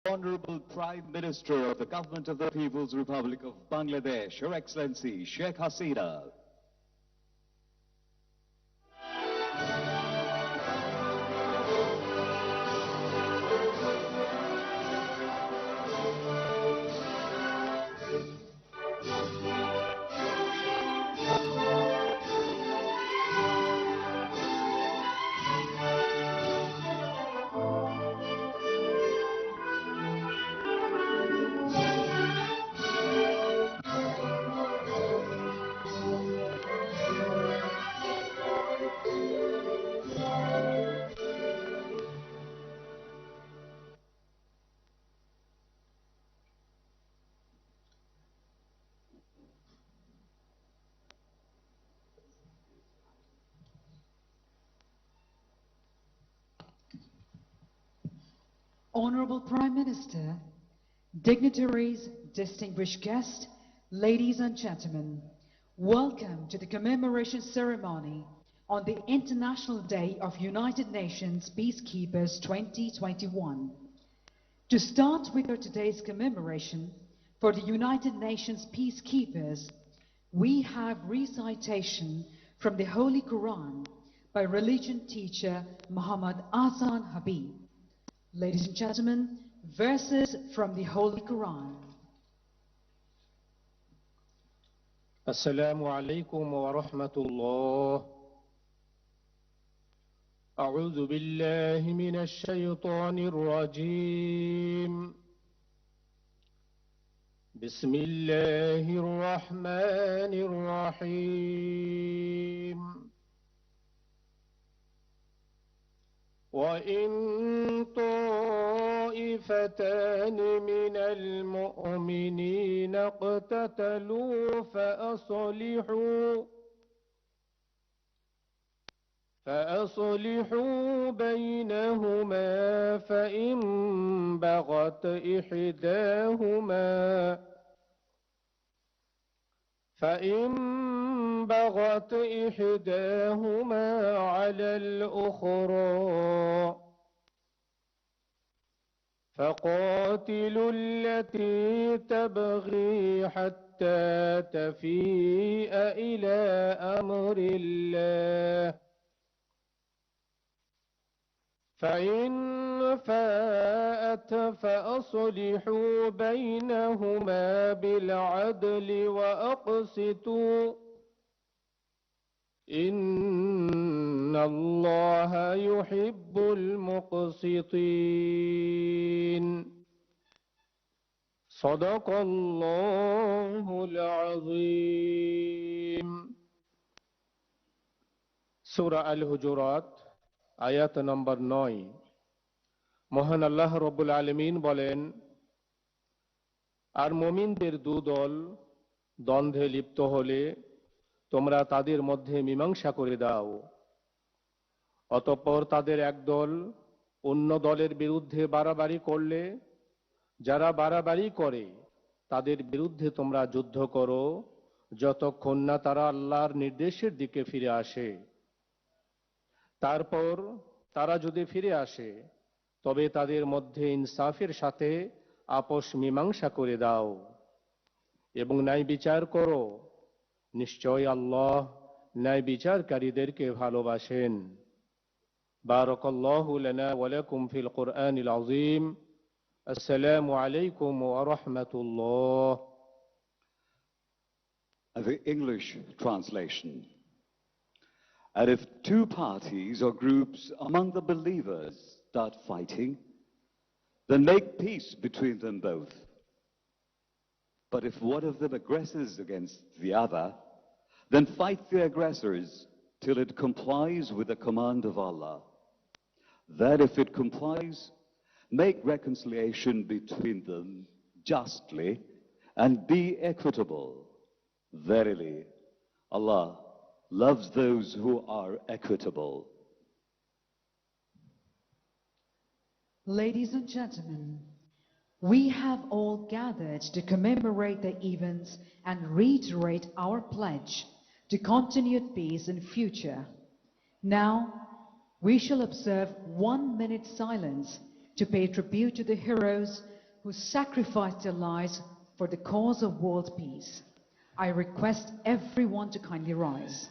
Honorable Prime Minister of the Government of the People's Republic of Bangladesh, Her Excellency Sheikh Hasina. Honorable Prime Minister, dignitaries, distinguished guests, ladies and gentlemen, welcome to the commemoration ceremony on the International Day of United Nations Peacekeepers 2021. To start with our today's commemoration for the United Nations Peacekeepers, we have recitation from the Holy Quran by religion teacher Muhammad Ahsan Habib. Ladies and gentlemen, verses from the Holy Quran. Assalamu alaikum wa rahmatullah. A'udhu billahi minash shaytanir rajim. Bismillahir rahmanir rahim. وإن طائفتان من المؤمنين اقتتلوا فأصلحوا بينهما فإن بغت إحداهما على الأخرى فقاتلوا التي تبغي حتى تفيء إلى أمر الله فإن فاءت فأصلحوا بينهما بالعدل وأقسطوا إن الله يحب المقسطين صدق الله العظيم سورة الحجرات আয়াত নম্বর 9 মহান আল্লাহ রব্বুল আলামিন বলেন আর মুমিনদের দুদল দ্বন্দ্বে লিপ্ত হলে তোমরা তাদের মধ্যে মীমাংসা করে দাও অতঃপর তাদের একদল অন্য দলের বিরুদ্ধে বাড়াবাড়ি করলে যারা বাড়াবাড়ি করে তাদের বিরুদ্ধে তোমরা যুদ্ধ করো যতক্ষণ না তারা আল্লাহর নির্দেশের দিকে ফিরে আসে তারপর তারা যদি ফিরে আসে তবে তাদের মধ্যে ইনসাফের সাথে আপোষ মীমাংসা করে দাও এবং ন্যায় বিচার করো নিশ্চয় আল্লাহ ন্যায় বিচারকারীদেরকে ভালোবাসেন বারাকাল্লাহু লানা ওয়া লাকুম ফিল কুরআনিল আযীম আসসালামু আলাইকুম ওয়া রাহমাতুল্লাহ The English translation. And if two parties or groups among the believers start fighting, then make peace between them both. But if one of them aggresses against the other, then fight the aggressors till it complies with the command of Allah. Then if it complies, make reconciliation between them justly and be equitable. Verily, Allah loves those who are equitable. Ladies and gentlemen, we have all gathered to commemorate the events and reiterate our pledge to continued peace in future. Now, we shall observe 1 minute silence to pay tribute to the heroes who sacrificed their lives for the cause of world peace. I request everyone to kindly rise.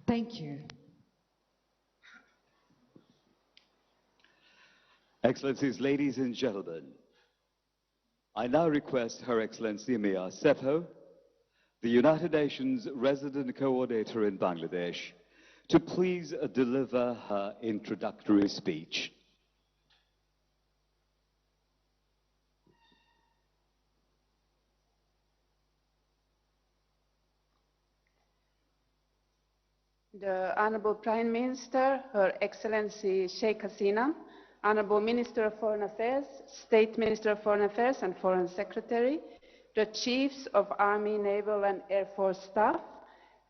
Thank you. Excellencies, ladies and gentlemen, I now request Her Excellency Mia Sepho, the United Nations Resident Coordinator in Bangladesh, to please deliver her introductory speech. The Honorable Prime Minister, Her Excellency Sheikh Hasina, Honorable Minister of Foreign Affairs, State Minister of Foreign Affairs and Foreign Secretary, the Chiefs of Army, Naval and Air Force Staff,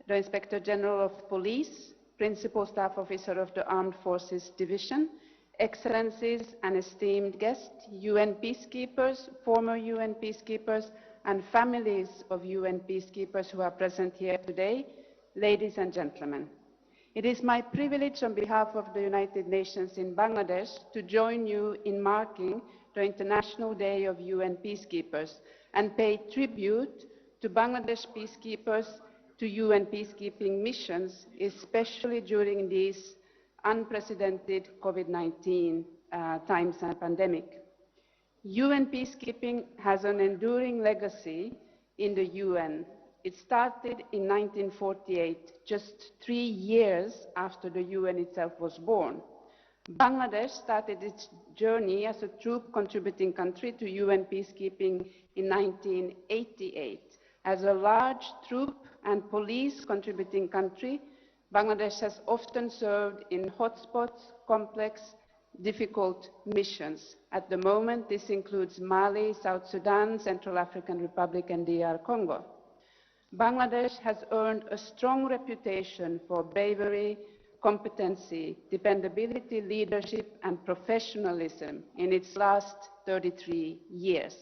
the Inspector General of Police, Principal Staff Officer of the Armed Forces Division, Excellencies and esteemed guests, UN peacekeepers, former UN peacekeepers, and families of UN peacekeepers who are present here today, ladies and gentlemen. It is my privilege on behalf of the United Nations in Bangladesh to join you in marking the International Day of UN Peacekeepers and pay tribute to Bangladesh peacekeepers, to UN peacekeeping missions, especially during these unprecedented COVID-19 times and pandemic. UN peacekeeping has an enduring legacy in the UN. It started in 1948, just 3 years after the UN itself was born. Bangladesh started its journey as a troop contributing country to UN peacekeeping in 1988. As a large troop and police contributing country, Bangladesh has often served in hotspots, complex, difficult missions. At the moment, this includes Mali, South Sudan, Central African Republic, and DR Congo. Bangladesh has earned a strong reputation for bravery, competency, dependability, leadership, and professionalism in its last 33 years.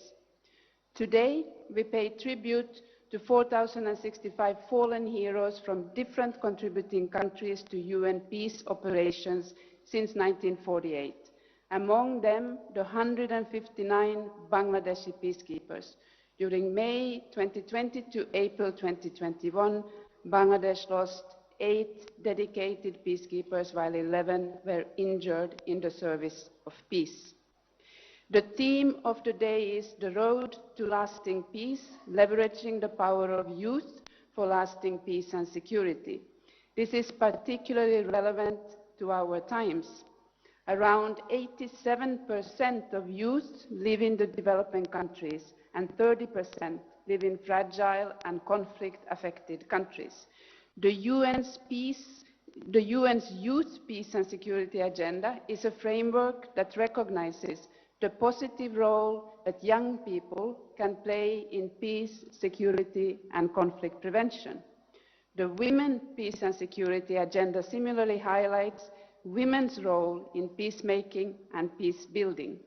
Today, we pay tribute to 4,065 fallen heroes from different contributing countries to UN peace operations since 1948. Among them, the 159 Bangladeshi peacekeepers. During May 2020 to April 2021, Bangladesh lost 8 dedicated peacekeepers, while 11 were injured in the service of peace. The theme of the day is the road to lasting peace, leveraging the power of youth for lasting peace and security. This is particularly relevant to our times. Around 87% of youth live in the developing countries, and 30% live in fragile and conflict-affected countries. The UN's Youth, Peace and Security Agenda is a framework that recognizes the positive role that young people can play in peace, security, and conflict prevention. The Women, Peace and Security Agenda similarly highlights women's role in peacemaking and peace building.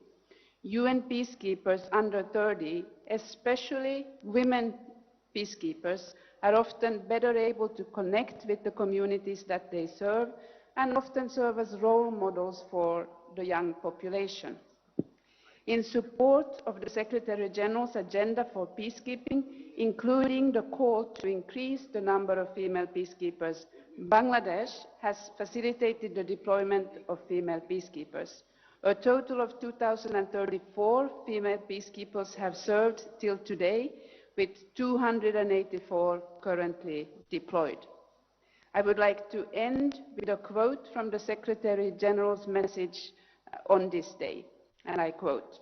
UN peacekeepers under 30, especially women peacekeepers, are often better able to connect with the communities that they serve and often serve as role models for the young population. In support of the Secretary General's agenda for peacekeeping, including the call to increase the number of female peacekeepers, Bangladesh has facilitated the deployment of female peacekeepers. A total of 2,034 female peacekeepers have served till today, with 284 currently deployed. I would like to end with a quote from the Secretary General's message on this day, and I quote,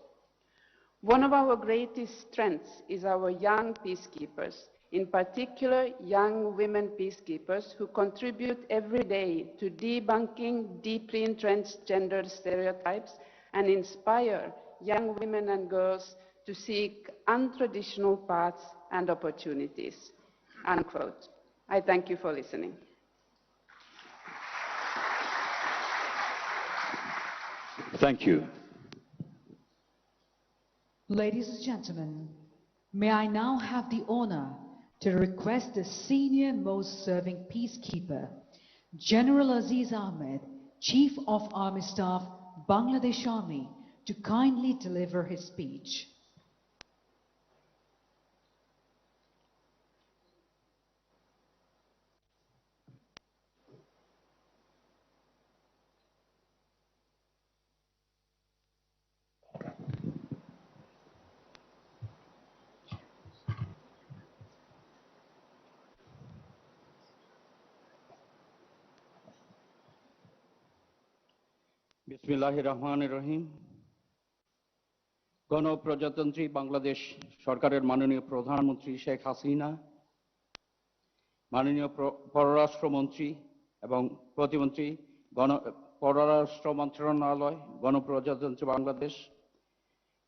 "One of our greatest strengths is our young peacekeepers, in particular young women peacekeepers who contribute every day to debunking deeply entrenched gender stereotypes and inspire young women and girls to seek untraditional paths and opportunities." Unquote. I thank you for listening. Thank you. Ladies and gentlemen, may I now have the honor to request the senior most serving peacekeeper, General Aziz Ahmed, Chief of Army Staff, Bangladesh Army, to kindly deliver his speech. বিসমিল্লাহির রহমানির রহিম। গণপ্রজাতন্ত্রী বাংলাদেশ সরকারের মাননীয় প্রধানমন্ত্রী শেখ হাসিনা, মাননীয় পররাষ্ট্রমন্ত্রী এবং প্রতিমন্ত্রী, পররাষ্ট্র মন্ত্রণালয়, গণপ্রজাতন্ত্রী বাংলাদেশ,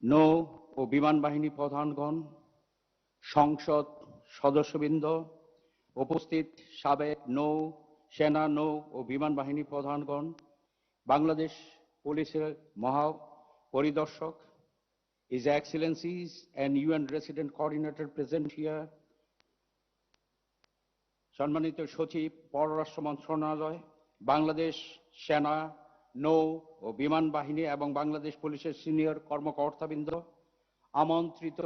নৌ ও বিমান বাহিনী প্রধানগণ, সংসদ সদস্যবৃন্দ, উপস্থিত সাবেক নৌ, সেনা, নৌ ও বিমান বাহিনী প্রধানগণ, বাংলাদেশ পুলিশের মহাপরিদর্শক, His Excellencies and UN Resident Coordinator present here, সম্মানিত সচিব, পররাষ্ট্র মন্ত্রণালয়, বাংলাদেশ সেনা, নৌ ও বিমান বাহিনী এবং বাংলাদেশ পুলিশের সিনিয়র কর্মকর্তাবৃন্দ, আমন্ত্রিত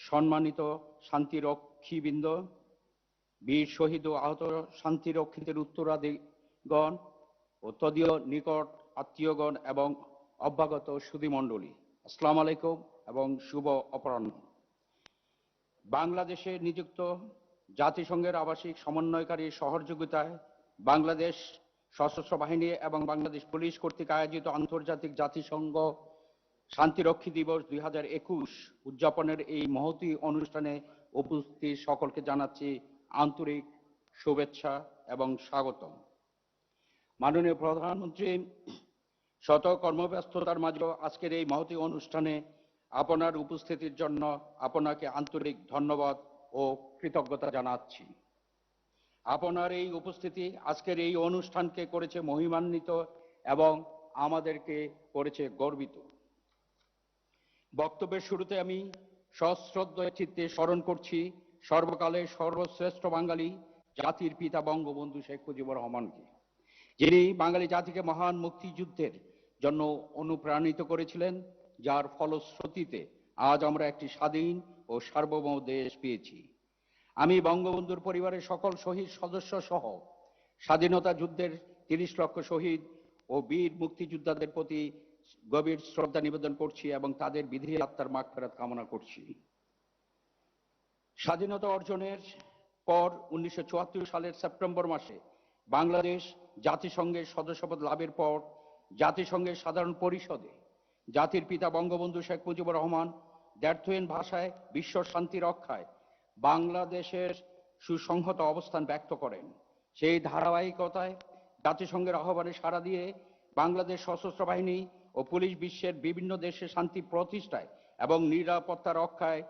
সম্মানিত শান্তিরক্ষীবৃন্দ, বীর শহীদ ও আহত শান্তিরক্ষীদের উত্তরাধিগণ ও তদীয় নিকট আত্মীয়গণ এবং অভ্যাগত সুধীমণ্ডলী, আসসালামু আলাইকুম এবং শুভ অপরাহ্ন। বাংলাদেশে নিযুক্ত জাতিসংঘের আবাসিক সমন্বয়কারী সহযোগিতায় বাংলাদেশ সশস্ত্র বাহিনী এবং বাংলাদেশ পুলিশ কর্তৃক আয়োজিত আন্তর্জাতিক জাতিসংঘ শান্তিরক্ষী দিবস 2021 উদযাপনের এই মহতী অনুষ্ঠানে উপস্থিত সকলকে জানাচ্ছি আন্তরিক শুভেচ্ছা এবং স্বাগতম। মাননীয় প্রধানমন্ত্রী, শত কর্মব্যস্ততার মাঝেও আজকের এই মহতী অনুষ্ঠানে আপনার উপস্থিতির জন্য আপনাকে আন্তরিক ধন্যবাদ ও কৃতজ্ঞতা জানাচ্ছি। আপনার এই উপস্থিতি আজকের এই অনুষ্ঠানকে করেছে মহিমান্বিত এবং আমাদেরকে করেছে গর্বিত। বক্তব্যের শুরুতে আমি সশ্রদ্ধ চিত্তে স্মরণ করছি সর্বকালের সর্বশ্রেষ্ঠ বাঙালি জাতির পিতা বঙ্গবন্ধু শেখ মুজিবুর রহমানকে, যিনি বাঙালি জাতিকে মহান মুক্তিযুদ্ধের জন্য অনুপ্রাণিত করেছিলেন, যার ফলশ্রুতিতে আজ আমরা একটি স্বাধীন ও সার্বভৌম দেশ পেয়েছি। আমি বঙ্গবন্ধুর পরিবারের সকল শহীদ সদস্য সহ স্বাধীনতা যুদ্ধের 30 লক্ষ শহীদ ও বীর মুক্তিযোদ্ধাদের প্রতি গভীর শ্রদ্ধা নিবেদন করছি এবং তাদের বিধি আত্মার মাগফিরাত কামনা করছি। স্বাধীনতা অর্জনের পর 1974 সালের সেপ্টেম্বর মাসে বাংলাদেশ জাতিসংঘের সদস্যপদ লাভের পর জাতিসংঘের সাধারণ পরিষদে জাতির পিতা বঙ্গবন্ধু শেখ মুজিবুর রহমান দ্ব্যর্থহীন ভাষায় বিশ্ব শান্তি রক্ষায় বাংলাদেশের সুসংহত অবস্থান ব্যক্ত করেন। সেই ধারাবাহিকতায় জাতিসংঘের আহ্বানে সাড়া দিয়ে বাংলাদেশ সশস্ত্র বাহিনী ও পুলিশ বিশ্বের বিভিন্ন দেশে শান্তি প্রতিষ্ঠায় এবং নিরাপত্তা রক্ষায়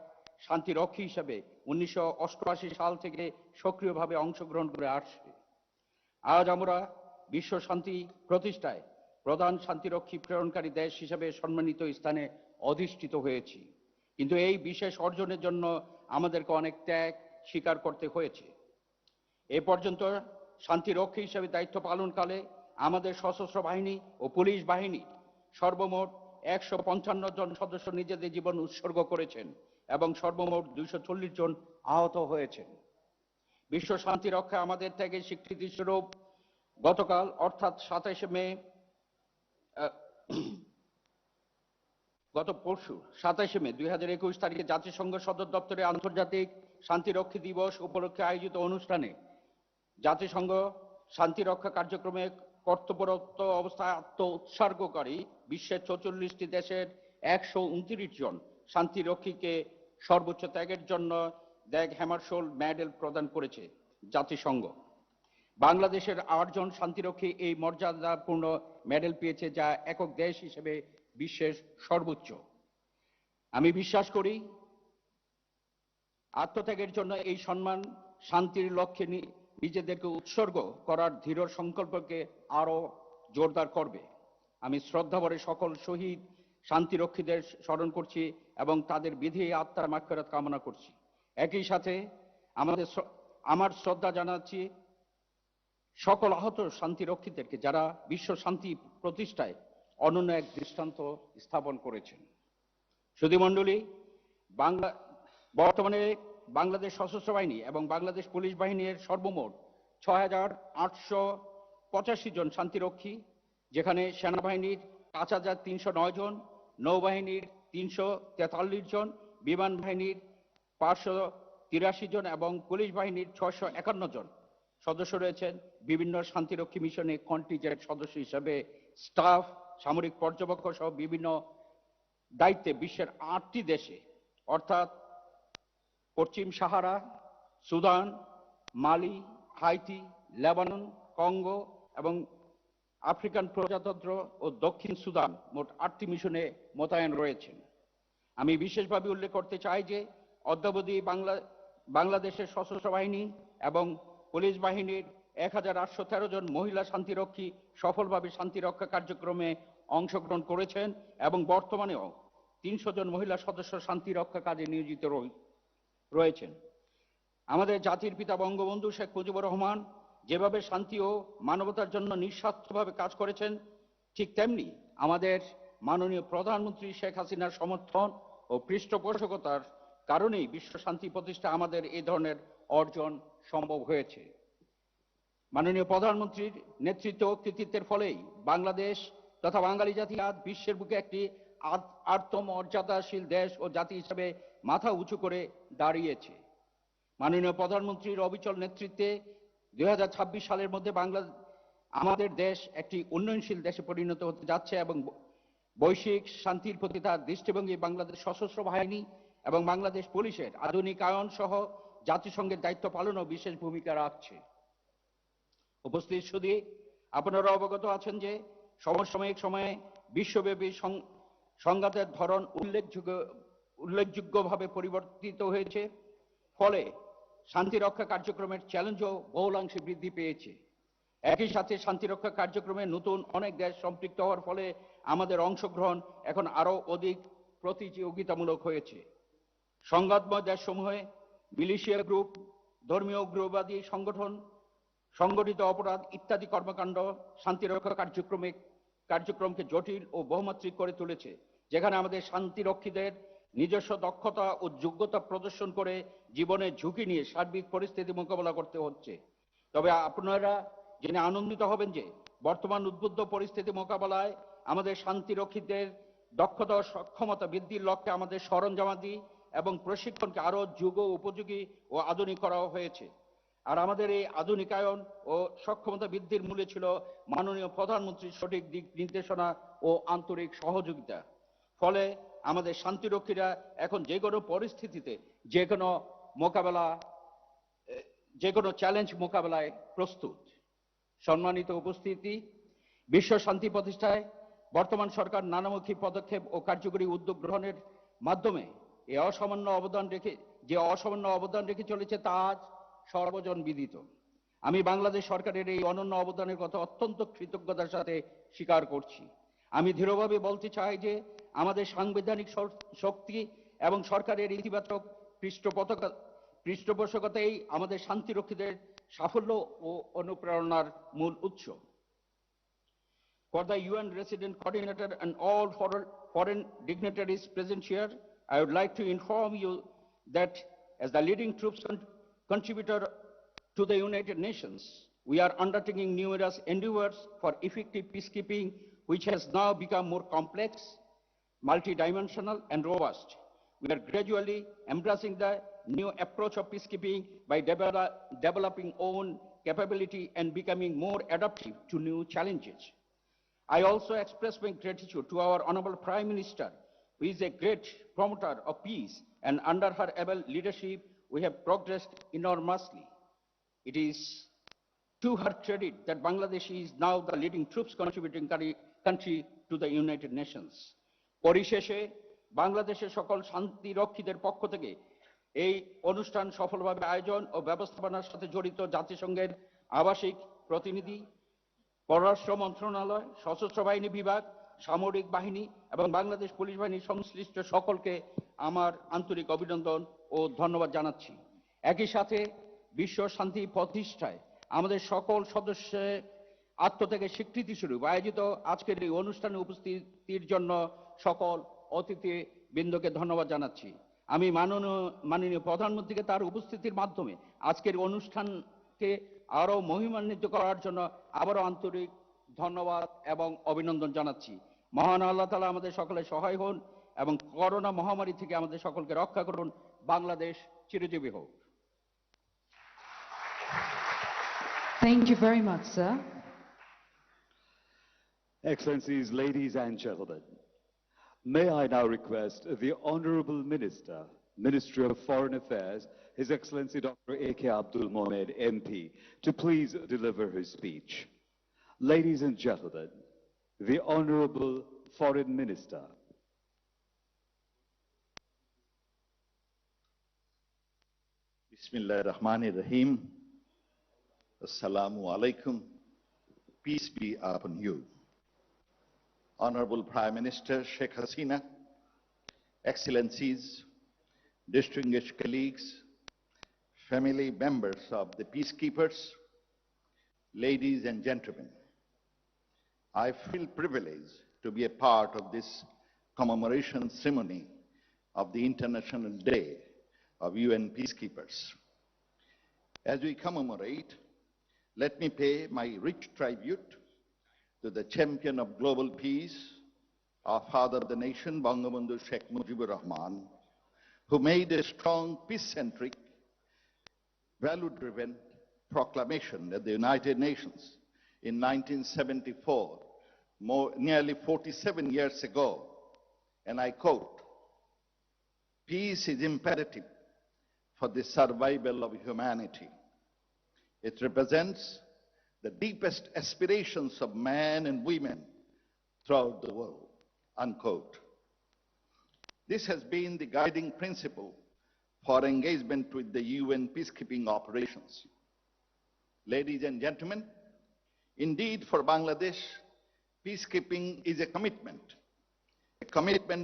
শান্তিরক্ষী হিসেবে 1988 সাল থেকে সক্রিয়ভাবে অংশগ্রহণ করে আসছে। আজ আমরা বিশ্ব শান্তি প্রতিষ্ঠায় প্রধান শান্তিরক্ষী প্রেরণকারী দেশ হিসেবে সম্মানিত স্থানে অধিষ্ঠিত হয়েছি, কিন্তু এই বিশেষ অর্জনের জন্য আমাদেরকে অনেক ত্যাগ স্বীকার করতে হয়েছে। এ পর্যন্ত শান্তিরক্ষী হিসেবে দায়িত্ব পালনকালে আমাদের সশস্ত্র বাহিনী ও পুলিশ বাহিনী সর্বমোট 155 জন সদস্য নিজেদের জীবন উৎসর্গ করেছেন এবং সর্বমোট 240 জন আহত হয়েছেন। বিশ্ব শান্তি রক্ষায় আমাদের ত্যাগের স্বীকৃতি স্বরূপ গতকাল অর্থাৎ 27 মে গত পরশু 27 মে 2021 তারিখে জাতিসংঘ সদর দপ্তরে আন্তর্জাতিক শান্তিরক্ষী দিবস উপলক্ষে আয়োজিত অনুষ্ঠানে জাতিসংঘ শান্তিরক্ষা কার্যক্রমে কর্তব্যরত অবস্থায় আত্মোৎসর্গকারী বিশ্বের 44টি দেশের 129 জন শান্তিরক্ষীকে সর্বোচ্চ ত্যাগের জন্য দ্য হ্যামারশোল্ড মেডেল প্রদান করেছে জাতিসংঘ। বাংলাদেশের 8 জন শান্তিরক্ষী এই মর্যাদাপূর্ণ মেডেল পেয়েছে, যা একক দেশ হিসেবে বিশ্বের সর্বোচ্চ। আমি বিশ্বাস করি আত্মত্যাগের জন্য এই সম্মান শান্তির লক্ষ্যে নিজেদেরকে উৎসর্গ করার দৃঢ় সংকল্পকে আরো জোরদার করবে। আমি শ্রদ্ধাভরে সকল শহীদ শান্তিরক্ষীদের স্মরণ করছি এবং তাদের বিধি আত্মার মাগফিরাত কামনা করছি। একই সাথে আমার শ্রদ্ধা জানাচ্ছি সকল আহত শান্তিরক্ষীদেরকে, যারা বিশ্ব শান্তি প্রতিষ্ঠায় অনন্য এক দৃষ্টান্ত স্থাপন করেছেন। সুধীমণ্ডলী, বর্তমানে বাংলাদেশ সশস্ত্র বাহিনী এবং বাংলাদেশ পুলিশ বাহিনীর সর্বমোট 6,885 জন শান্তিরক্ষী, যেখানে সেনাবাহিনীর 5,309 জন, নৌবাহিনীর 343 জন, বিমান বাহিনীর 583 জন এবং পুলিশ বাহিনীর 651 জন সদস্য রয়েছেন। বিভিন্ন শান্তিরক্ষী মিশনে কন্টিনজেন্ট সদস্য হিসেবে স্টাফ, সামরিক পর্যবেক্ষক সহ বিভিন্ন দায়িত্বে বিশ্বের 8টি দেশে অর্থাৎ পশ্চিম সাহারা, সুদান, মালি, হাইতি, লেবানন, কঙ্গো এবং আফ্রিকান প্রজাতন্ত্র ও দক্ষিণ সুদান মোট 8টি মিশনে মোতায়েন রয়েছেন। আমি বিশেষভাবে উল্লেখ করতে চাই যে অদ্যাবধি বাংলাদেশের সশস্ত্র বাহিনী এবং পুলিশ বাহিনীর 1,813 জন মহিলা শান্তিরক্ষী সফলভাবে শান্তিরক্ষা কার্যক্রমে অংশগ্রহণ করেছেন এবং বর্তমানেও 300 জন মহিলা সদস্য শান্তিরক্ষা কাজে নিয়োজিত রয়েছেন। আমাদের জাতির পিতা বঙ্গবন্ধু শেখ মুজিবুর রহমান যেভাবে শান্তি ও মানবতার জন্য নিঃস্বার্থভাবে কাজ করেছেন, ঠিক তেমনি আমাদের মাননীয় প্রধানমন্ত্রী শেখ হাসিনার সমর্থন ও পৃষ্ঠপোষকতার কারণেই বিশ্ব শান্তি প্রতিষ্ঠা আমাদের এই ধরনের অর্জন সম্ভব হয়েছে। মাননীয় প্রধানমন্ত্রীর নেতৃত্ব ও কৃতিত্বের ফলেই বাংলাদেশ তথা বাঙালি জাতি আজ বিশ্বের বুকে একটি আত্মমর্যাদাশীল দেশ ও জাতি হিসেবে মাথা উঁচু করে দাঁড়িয়েছে। মাননীয় প্রধানমন্ত্রীর অবিচল নেতৃত্বে 2026 সালের মধ্যে আমাদের দেশ একটি উন্নয়নশীল দেশে পরিণত হতে যাচ্ছে এবং বৈশ্বিক শান্তির প্রতি তার দৃষ্টিভঙ্গি বাংলাদেশ সশস্ত্র বাহিনী এবং বাংলাদেশ পুলিশের আধুনিকায়ন সহ জাতিসংঘের দায়িত্ব পালনও বিশেষ ভূমিকা রাখছে। উপস্থিত সুধী, আপনারা অবগত আছেন যে সমসাময়িক সময়ে বিশ্বব্যাপী সংঘাতের ধরন উল্লেখযোগ্যভাবে পরিবর্তিত হয়েছে। ফলে শান্তিরক্ষা কার্যক্রমের চ্যালেঞ্জও বহুলাংশে বৃদ্ধি পেয়েছে। একই সাথে শান্তিরক্ষা কার্যক্রমে নতুন অনেক দেশ সম্পৃক্ত হওয়ার ফলে আমাদের অংশগ্রহণ এখন আরো অধিক প্রতিযোগিতামূলক হয়েছে। সংঘাতময় দেশসমূহে মিলিশিয়া গ্রুপ, ধর্মীয় উগ্রবাদী সংগঠন, সংগঠিত অপরাধ ইত্যাদি কর্মকাণ্ড শান্তিরক্ষা কার্যক্রমকে জটিল ও বহুমাত্রিক করে তুলেছে, যেখানে আমাদের শান্তিরক্ষীদের নিজস্ব দক্ষতা ও যোগ্যতা প্রদর্শন করে জীবনের ঝুঁকি নিয়ে সার্বিক পরিস্থিতি মোকাবেলা করতে হচ্ছে। তবে আপনারা জেনে আনন্দিত হবেন যে বর্তমান উদ্বুদ্ধ পরিস্থিতি মোকাবেলায় আমাদের শান্তিরক্ষীদের দক্ষতা ও সক্ষমতা বৃদ্ধির লক্ষ্যে আমাদের সরঞ্জামাদি এবং প্রশিক্ষণকে আরো যুগ উপযোগী ও আধুনিক করা হয়েছে। আর আমাদের এই আধুনিকায়ন ও সক্ষমতা বৃদ্ধির মূলে ছিল মাননীয় প্রধানমন্ত্রীর সঠিক দিক নির্দেশনা ও আন্তরিক সহযোগিতা। ফলে আমাদের শান্তিরক্ষীরা এখন যে কোনো পরিস্থিতিতে যে কোনো চ্যালেঞ্জ মোকাবেলায় প্রস্তুত। সম্মানিত উপস্থিতি, বিশ্ব শান্তি প্রতিষ্ঠায় বর্তমান সরকার নানামুখী পদক্ষেপ ও কার্যকরী উদ্যোগ গ্রহণের মাধ্যমে অসামান্য অবদান রেখে চলেছে তা আজ সর্বজন বিদিত। আমি বাংলাদেশ সরকারের এই অনন্য অবদানের কথা অত্যন্ত কৃতজ্ঞতার সাথে স্বীকার করছি। আমি দৃঢ়ভাবে বলতে চাই যে আমাদের সাংবিধানিক শক্তি এবং সরকারের ইতিবাচক পৃষ্ঠপোষকতাই আমাদের শান্তিরক্ষীদের সাফল্য ও অনুপ্রেরণার মূল উৎস। For the UN Resident Coordinator and all foreign dignitaries present here, I would like to inform you that as the leading troops contributor to the United Nations, we are undertaking numerous endeavors for effective peacekeeping, which has now become more complex, multidimensional, and robust. We are gradually embracing the new approach of peacekeeping by developing own capability and becoming more adaptive to new challenges. I also express my gratitude to our Honorable Prime Minister, who is a great promoter of peace, and under her able leadership, we have progressed enormously. It is to her credit that Bangladesh is now the leading troops contributing country to the United Nations. পরিশেষে বাংলাদেশের সকল শান্তিরক্ষীদের পক্ষ থেকে এই অনুষ্ঠান সফলভাবে আয়োজন ও ব্যবস্থাপনার সাথে জড়িত জাতিসংঘের আবাসিক প্রতিনিধি, পররাষ্ট্র মন্ত্রণালয়, সশস্ত্র বাহিনী বিভাগ, সামরিক বাহিনী এবং বাংলাদেশ পুলিশ বাহিনীর সংশ্লিষ্ট সকলকে আমার আন্তরিক অভিনন্দন ও ধন্যবাদ জানাচ্ছি। একই সাথে বিশ্ব শান্তি প্রতিষ্ঠায় আমাদের সকল সদস্যের আত্মত্যাগের স্বীকৃতি স্বরূপ আয়োজিত আজকের এই অনুষ্ঠানে উপস্থিতির জন্য সকল অতিথিবৃন্দকে ধন্যবাদ জানাচ্ছি। আমি মাননীয় প্রধানমন্ত্রীকে তার উপস্থিতির মাধ্যমে আজকের অনুষ্ঠানকে আরো মহিমান্বিত করার জন্য আবারও আন্তরিক ধন্যবাদ এবং অভিনন্দন জানাচ্ছি। মহান আল্লাহ তাআলা আমাদের সকলের সহায় হন এবং করোনা মহামারী থেকে আমাদের সকলকে রক্ষা করুন। বাংলাদেশ চিরজীবী হোক। Thank you very much, sir. Excellencies, ladies and gentlemen, may I now request the Honorable Minister, Ministry of Foreign Affairs, His Excellency Dr. A.K. Abdul Mohamed, MP, to please deliver his speech. Ladies and gentlemen, the Honorable Foreign Minister. Bismillah ar-Rahman ar-Rahim. Assalamu alaikum. Peace be upon you. Honorable Prime Minister Sheikh Hasina, Excellencies, distinguished colleagues, family members of the peacekeepers, ladies and gentlemen, I feel privileged to be a part of this commemoration ceremony of the International Day of UN Peacekeepers. As we commemorate, let me pay my rich tribute to the champion of global peace, our father of the nation, Bangabandhu Sheikh Mujibur Rahman, who made a strong peace-centric, value-driven proclamation at the United Nations in 1974, nearly 47 years ago, and I quote, "Peace is imperative for the survival of humanity. It represents the deepest aspirations of men and women throughout the world," unquote. This has been the guiding principle for engagement with the UN peacekeeping operations. Ladies and gentlemen, indeed for Bangladesh, peacekeeping is a commitment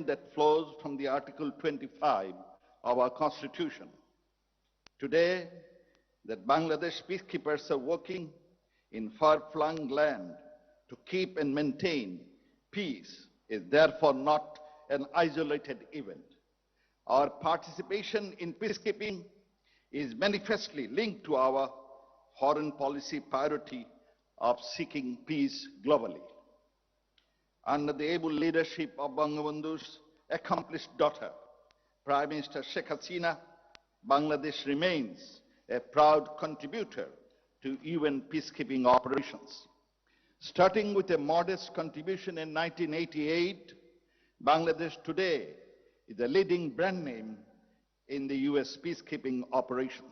that flows from the Article 25 of our Constitution. Today, that Bangladesh peacekeepers are working in far-flung land to keep and maintain peace is therefore not an isolated event. Our participation in peacekeeping is manifestly linked to our foreign policy priority of seeking peace globally. Under the able leadership of Bangabandhu's accomplished daughter, Prime Minister Sheikh Hasina, Bangladesh remains a proud contributor to UN peacekeeping operations. Starting with a modest contribution in 1988, Bangladesh today is a leading brand name in the US peacekeeping operation.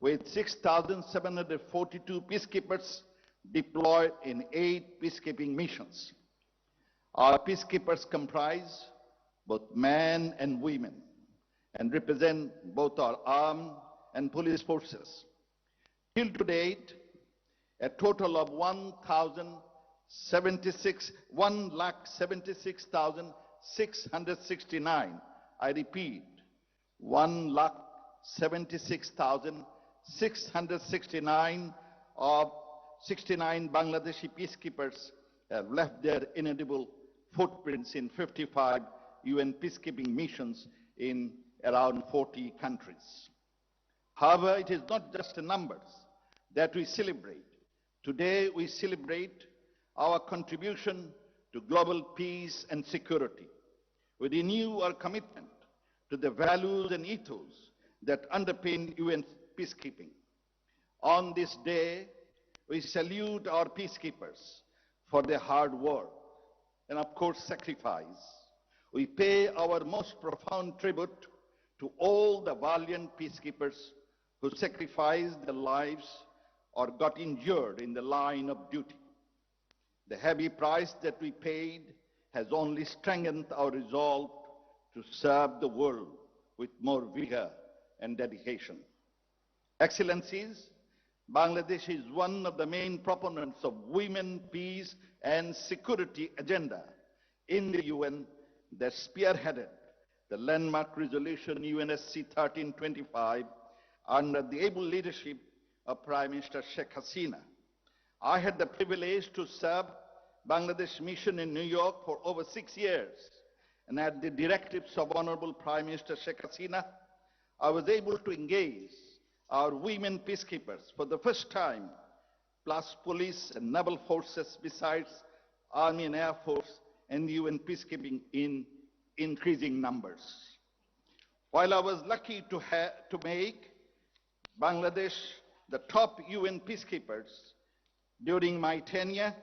With 6,742 peacekeepers deployed in 8 peacekeeping missions. Our peacekeepers comprise both men and women and represent both our armed and police forces. Till to date, a total of 1,76,669, I repeat, 1,76,669 of 69 Bangladeshi peacekeepers have left their inedible footprints in 55 UN peacekeeping missions in around 40 countries. However, it is not just the numbers that we celebrate. Today we celebrate our contribution to global peace and security. We renew our commitment to the values and ethos that underpin UN peacekeeping. On this day, we salute our peacekeepers for their hard work and, of course, sacrifice. We pay our most profound tribute to all the valiant peacekeepers who sacrificed their lives or got injured in the line of duty. The heavy price that we paid has only strengthened our resolve to serve the world with more vigor and dedication. Excellencies, Bangladesh is one of the main proponents of women, peace and security agenda in the UN that spearheaded the landmark resolution UNSC 1325 under the able leadership of Prime Minister Sheikh Hasina. I had the privilege to serve Bangladesh mission in New York for over 6 years, and at the directives of Honorable Prime Minister Sheikh Hasina, I was able to engage our women peacekeepers for the first time, plus police and naval forces besides Army and Air Force and the UN peacekeeping in increasing numbers. While I was lucky to make Bangladesh the top UN peacekeepers during my tenure,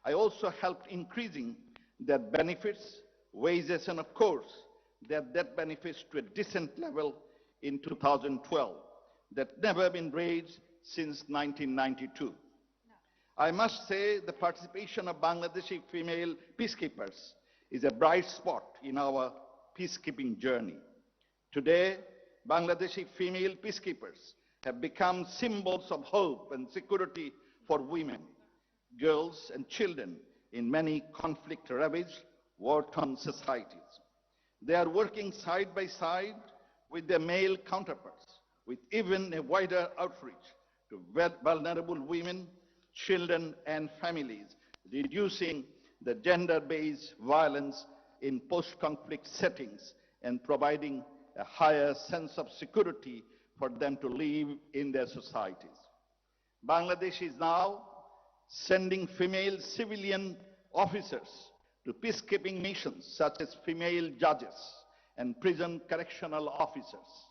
I also helped increasing their benefits, wages, and of course, their death benefits to a decent level in 2012 that never been raised since 1992. I must say the participation of Bangladeshi female peacekeepers is a bright spot in our peacekeeping journey. Today, Bangladeshi female peacekeepers have become symbols of hope and security for women, girls, and children in many conflict-ravaged, war-torn societies. They are working side by side with their male counterparts, with even a wider outreach to vulnerable women, children, and families, reducing the gender-based violence in post-conflict settings and providing a higher sense of security for them to live in their societies. Bangladesh is now sending female civilian officers to peacekeeping missions such as female judges and prison correctional officers.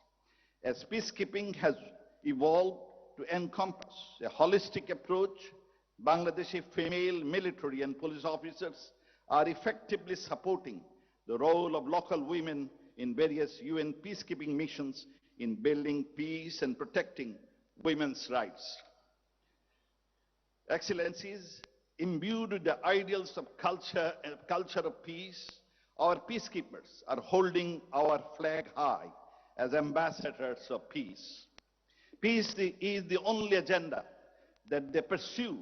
As peacekeeping has evolved to encompass a holistic approach, Bangladeshi female military and police officers are effectively supporting the role of local women in various UN peacekeeping missions in building peace and protecting women's rights. Excellencies, imbued with the ideals of culture of peace, our peacekeepers are holding our flag high as ambassadors of peace. Peace is the only agenda that they pursue,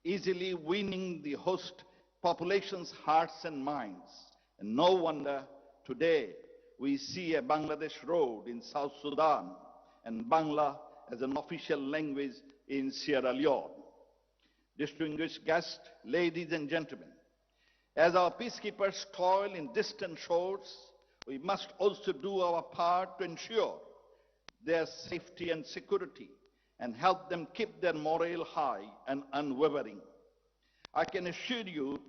easily winning the host population's hearts and minds. And no wonder today we see a Bangladesh road in South Sudan and Bangla as an official language in Sierra Leone. Distinguished guests, ladies and gentlemen, as our peacekeepers toil in distant shores, we must also do our part to ensure their safety and security and help them keep their morale high and unwavering. I can assure you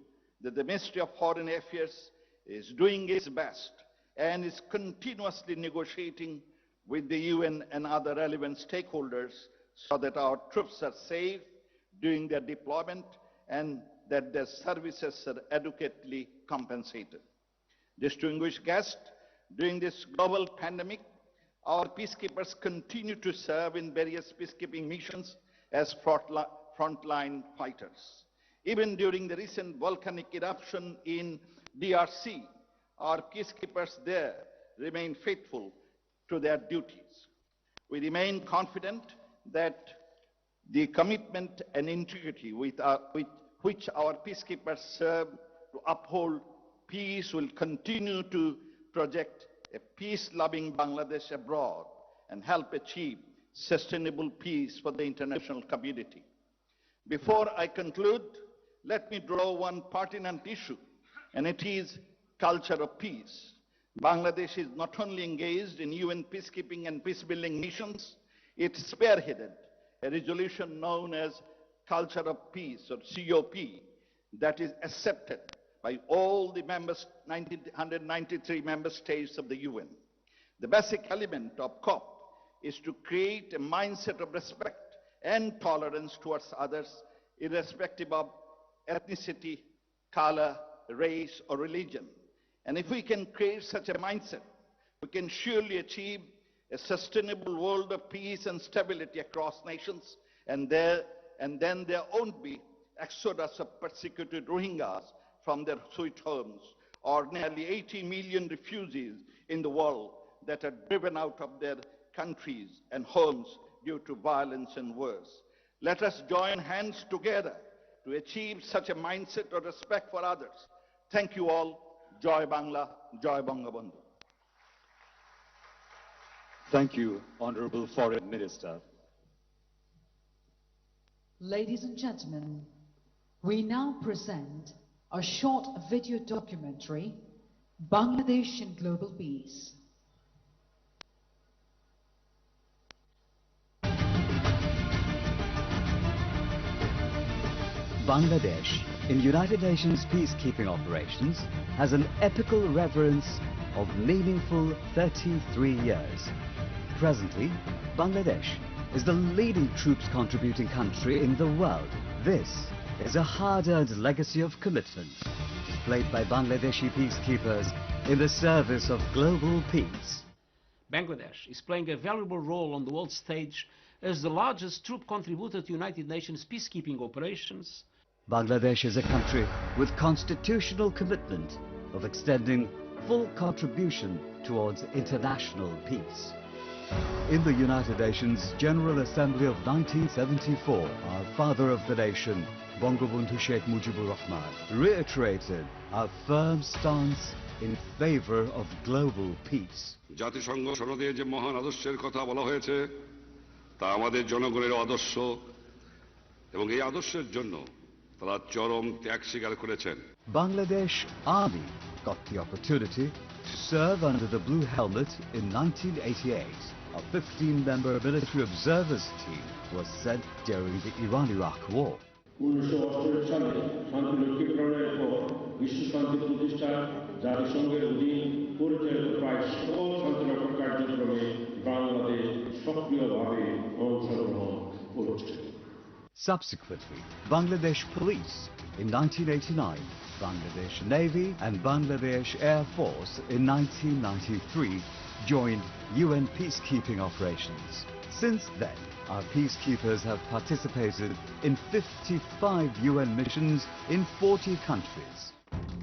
that the Ministry of Foreign Affairs is doing its best and is continuously negotiating with the UN and other relevant stakeholders so that our troops are safe during their deployment and that their services are adequately compensated. Distinguished guests, during this global pandemic, our peacekeepers continue to serve in various peacekeeping missions as frontline fighters. Even during the recent volcanic eruption in DRC, our peacekeepers there remain faithful to their duties. We remain confident that the commitment and integrity with which our peacekeepers serve to uphold peace will continue to project a peace-loving Bangladesh abroad and help achieve sustainable peace for the international community. Before I conclude, let me draw one pertinent issue, and it is culture of peace. Bangladesh is not only engaged in UN peacekeeping and peacebuilding missions, it spearheaded a resolution known as Culture of Peace, or COP, that is accepted by all the 193 member states of the UN. The basic element of COP is to create a mindset of respect and tolerance towards others, irrespective of ethnicity, color, race, or religion. And if we can create such a mindset, we can surely achieve a sustainable world of peace and stability across nations, and then there won't be exodus of persecuted Rohingyas from their sweet homes, or nearly 80 million refugees in the world that are driven out of their countries and homes due to violence and wars. Let us join hands together to achieve such a mindset of respect for others. Thank you all. Joy Bangla, Joy Bangabandhu. Thank you, Honorable Foreign Minister. Ladies and gentlemen, we now present a short video documentary, Bangladesh in Global Peace. Bangladesh, in United Nations peacekeeping operations, has an epical reverence of meaningful 33 years. Presently, Bangladesh is the leading troops contributing country in the world. This is a hard-earned legacy of commitment displayed by Bangladeshi peacekeepers in the service of global peace. Bangladesh is playing a valuable role on the world stage as the largest troop contributor to United Nations peacekeeping operations. Bangladesh is a country with constitutional commitment of extending full contribution towards international peace. In the United Nations General Assembly of 1974, our father of the nation, Bangabandhu Sheikh Mujibur Rahman, reiterated our firm stance in favor of global peace. জাতিসংঘ সনদে যে মহান আদর্শের কথা বলা হয়েছে তা আমাদের জনগণের আদর্শ এবং এই আদর্শের জন্য তারা চরম ত্যাগ স্বীকার করেছেন। Bangladesh Army got the opportunity to serve under the blue helmet in 1988. A 15-member military observers team was sent during the Iran-Iraq War. 1968 সালে শান্তিলক্ষ্মী প্রণয়নের পর বিশ্ব শান্তি প্রতিষ্ঠা জাতিসংঘের অধীন পরিচালিত প্রায় সকল শান্তিরক্ষা কার্যক্রমে বাংলাদেশ সক্রিয়ভাবে অংশগ্রহণ করছে। Subsequently, Bangladesh Police in 1989, Bangladesh Navy and Bangladesh Air Force in 1993 joined UN peacekeeping operations. Since then, our peacekeepers have participated in 55 UN missions in 40 countries.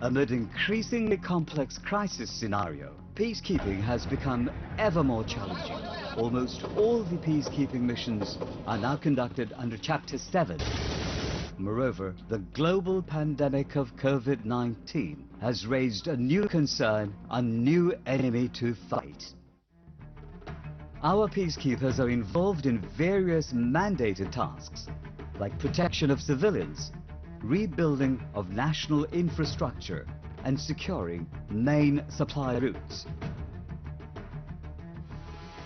Amid increasingly complex crisis scenario, peacekeeping has become ever more challenging. Almost all the peacekeeping missions are now conducted under Chapter 7. Moreover, the global pandemic of COVID-19 has raised a new concern, a new enemy to fight. Our peacekeepers are involved in various mandated tasks, like protection of civilians, rebuilding of national infrastructure, and securing main supply routes.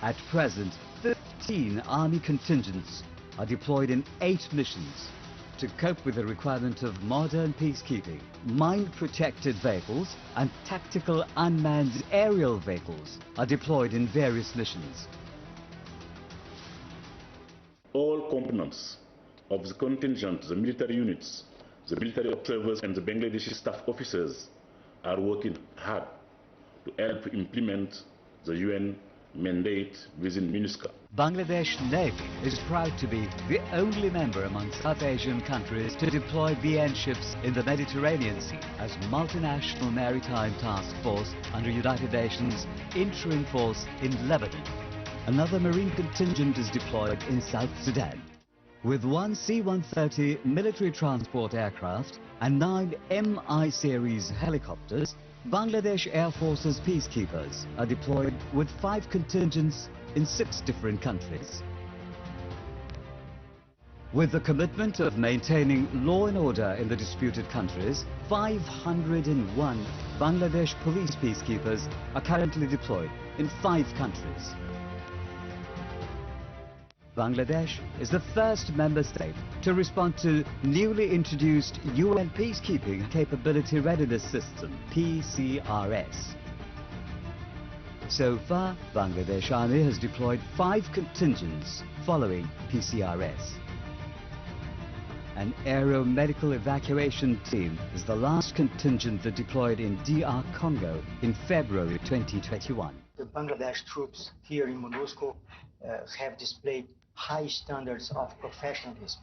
At present, 15 army contingents are deployed in 8 missions to cope with the requirement of modern peacekeeping. Mine-protected vehicles and tactical unmanned aerial vehicles are deployed in various missions. All components of the contingent, the military units, the military observers and the Bangladeshi staff officers are working hard to help implement the UN mandate within MINUSCA. Bangladesh Navy is proud to be the only member among South Asian countries to deploy BN ships in the Mediterranean Sea as multinational maritime task force under United Nations interim force in Lebanon. Another marine contingent is deployed in South Sudan. With 1 C-130 military transport aircraft and 9 MI series helicopters, Bangladesh Air Force's peacekeepers are deployed with 5 contingents in 6 different countries. With the commitment of maintaining law and order in the disputed countries, 501 Bangladesh police peacekeepers are currently deployed in 5 countries. Bangladesh is the first member state to respond to newly introduced UN Peacekeeping Capability Readiness System, PCRS. So far, Bangladesh Army has deployed 5 contingents following PCRS. An aero-medical evacuation team is the last contingent that deployed in DR Congo in February 2021. The Bangladesh troops here in MONUSCO have displayed high standards of professionalism.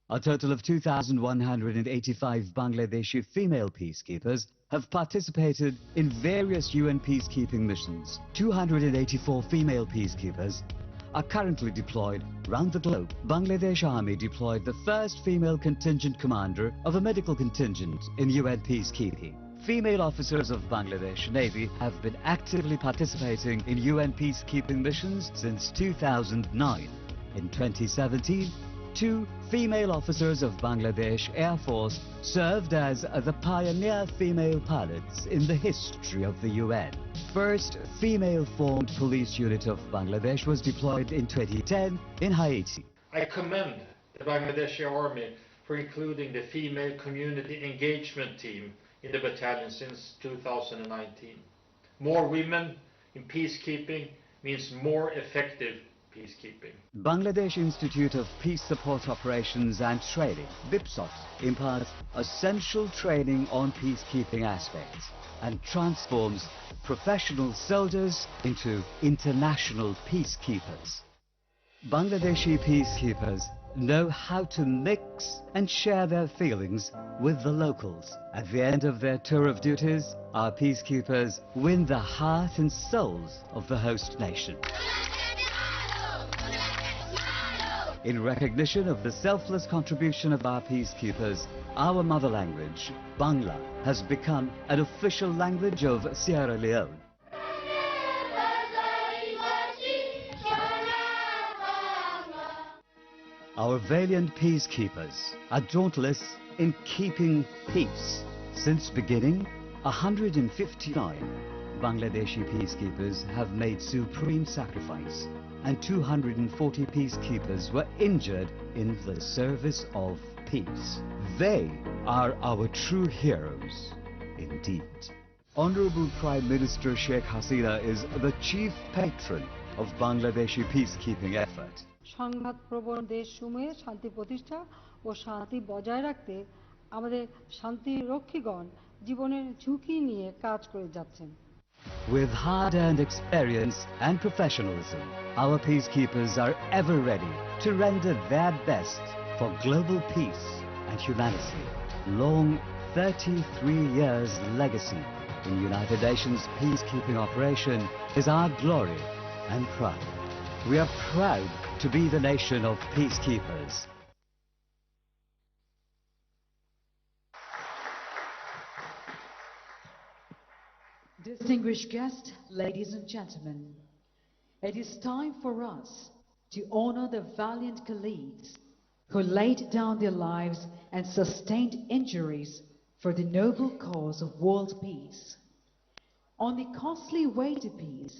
A total of 2,185 Bangladeshi female peacekeepers have participated in various UN peacekeeping missions. 284 female peacekeepers are currently deployed round the globe. Bangladesh Army deployed the first female contingent commander of a medical contingent in UN peacekeeping. Female officers of Bangladesh Navy have been actively participating in UN peacekeeping missions since 2009. In 2017, 2 female officers of Bangladesh Air Force served as the pioneer female pilots in the history of the UN. First female-formed police unit of Bangladesh was deployed in 2010 in Haiti. I commend the Bangladeshi Army for including the female community engagement team in the battalion since 2019. More women in peacekeeping means more effective peacekeeping. Bangladesh Institute of Peace Support Operations and Training, BIPSOT, imparts essential training on peacekeeping aspects and transforms professional soldiers into international peacekeepers. Bangladeshi peacekeepers know how to mix and share their feelings with the locals. At the end of their tour of duties, our peacekeepers win the heart and souls of the host nation. In recognition of the selfless contribution of our peacekeepers, our mother language, Bangla, has become an official language of Sierra Leone. Our valiant peacekeepers are dauntless in keeping peace. Since beginning, 159 Bangladeshi peacekeepers have made supreme sacrifice, and 240 peacekeepers were injured in the service of peace. They are our true heroes, indeed. Honorable Prime Minister Sheikh Hasina is the chief patron of Bangladeshi peacekeeping effort. সংঘাত প্রবণ দেশসমূহে শান্তি প্রতিষ্ঠা ও শান্তি বজায় রাখতে আমাদের শান্তিরক্ষীগণ জীবনের ঝুঁকি নিয়ে কাজ করে যাচ্ছেন। With hard-earned experience and professionalism, our peacekeepers are ever ready to render their best for global peace and humanity. Long 33 years legacy in United Nations peacekeeping operation is our glory and pride. We are proud to be the nation of peacekeepers. Distinguished guests, ladies and gentlemen, it is time for us to honor the valiant colleagues who laid down their lives and sustained injuries for the noble cause of world peace. On the costly way to peace,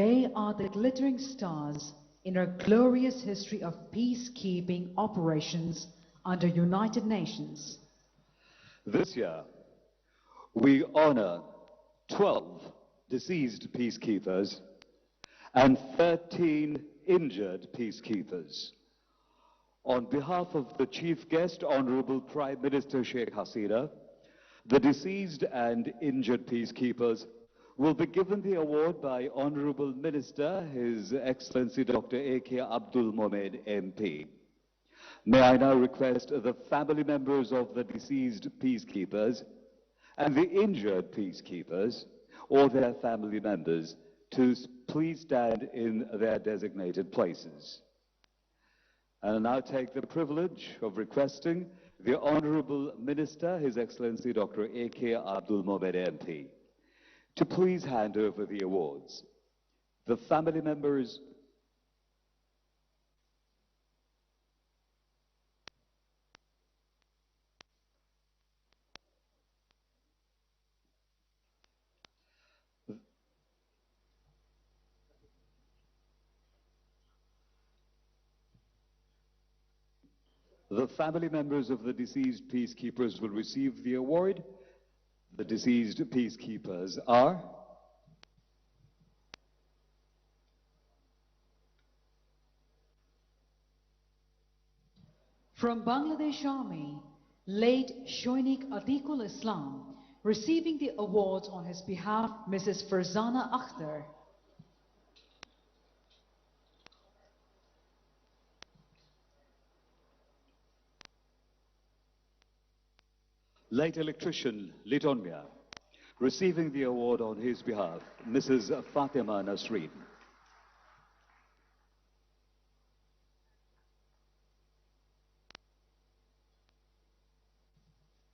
they are the glittering stars in our glorious history of peacekeeping operations under United Nations. This year, we honor 12 deceased peacekeepers and 13 injured peacekeepers. On behalf of the chief guest, Honorable Prime Minister Sheikh Hasina, the deceased and injured peacekeepers will be given the award by Honorable Minister, His Excellency Dr. A.K. Abdul Momed MP. May I now request the family members of the deceased peacekeepers and the injured peacekeepers or their family members to please stand in their designated places. And I now take the privilege of requesting the Honorable Minister, His Excellency Dr. A.K. Abdul Momed MP, to please hand over the awards. The family members The family members of the deceased peacekeepers will receive the award. The deceased peacekeepers are from Bangladesh Army, late Shoinik Atikul Islam, receiving the award on his behalf, Mrs. Farzana Akhtar. late electrician Litonmia, receiving the award on his behalf, Mrs. Fatima Nasreen.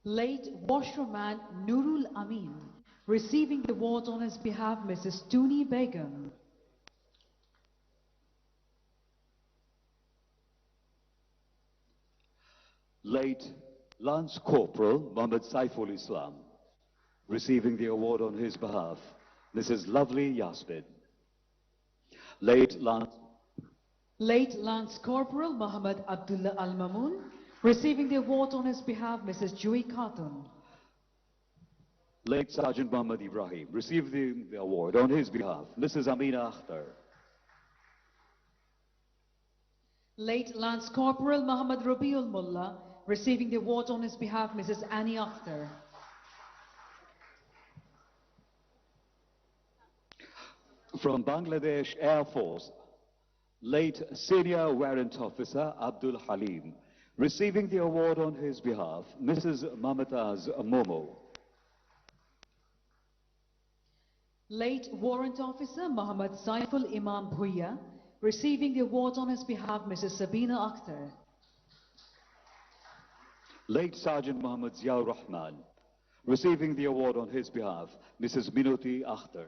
Late washerman Nurul Amin, receiving the award on his behalf, Mrs. Tuni Begum. Late Lance Corporal Mohammed Saiful Islam, receiving the award on his behalf, Mrs. Lovely Yasmin. Late Lance Corporal Muhammad Abdullah Al Mamun, receiving the award on his behalf, Mrs. Jui Khatun. Late Sergeant Muhammad Ibrahim, receiving the award on his behalf, Mrs. Amina Akhtar. Late Lance Corporal Muhammad Rabiul Mullah, receiving the award on his behalf, Mrs. Annie Akhtar. From Bangladesh Air Force, late Senior Warrant Officer Abdul Halim, receiving the award on his behalf, Mrs. Mamataz Momo. Late Warrant Officer Muhammad Saiful Imam Bhuiya, receiving the award on his behalf, Mrs. Sabina Akhtar. Late Sergeant Muhammad Ziaur Rahman, receiving the award on his behalf, Mrs. Minuti Akhtar.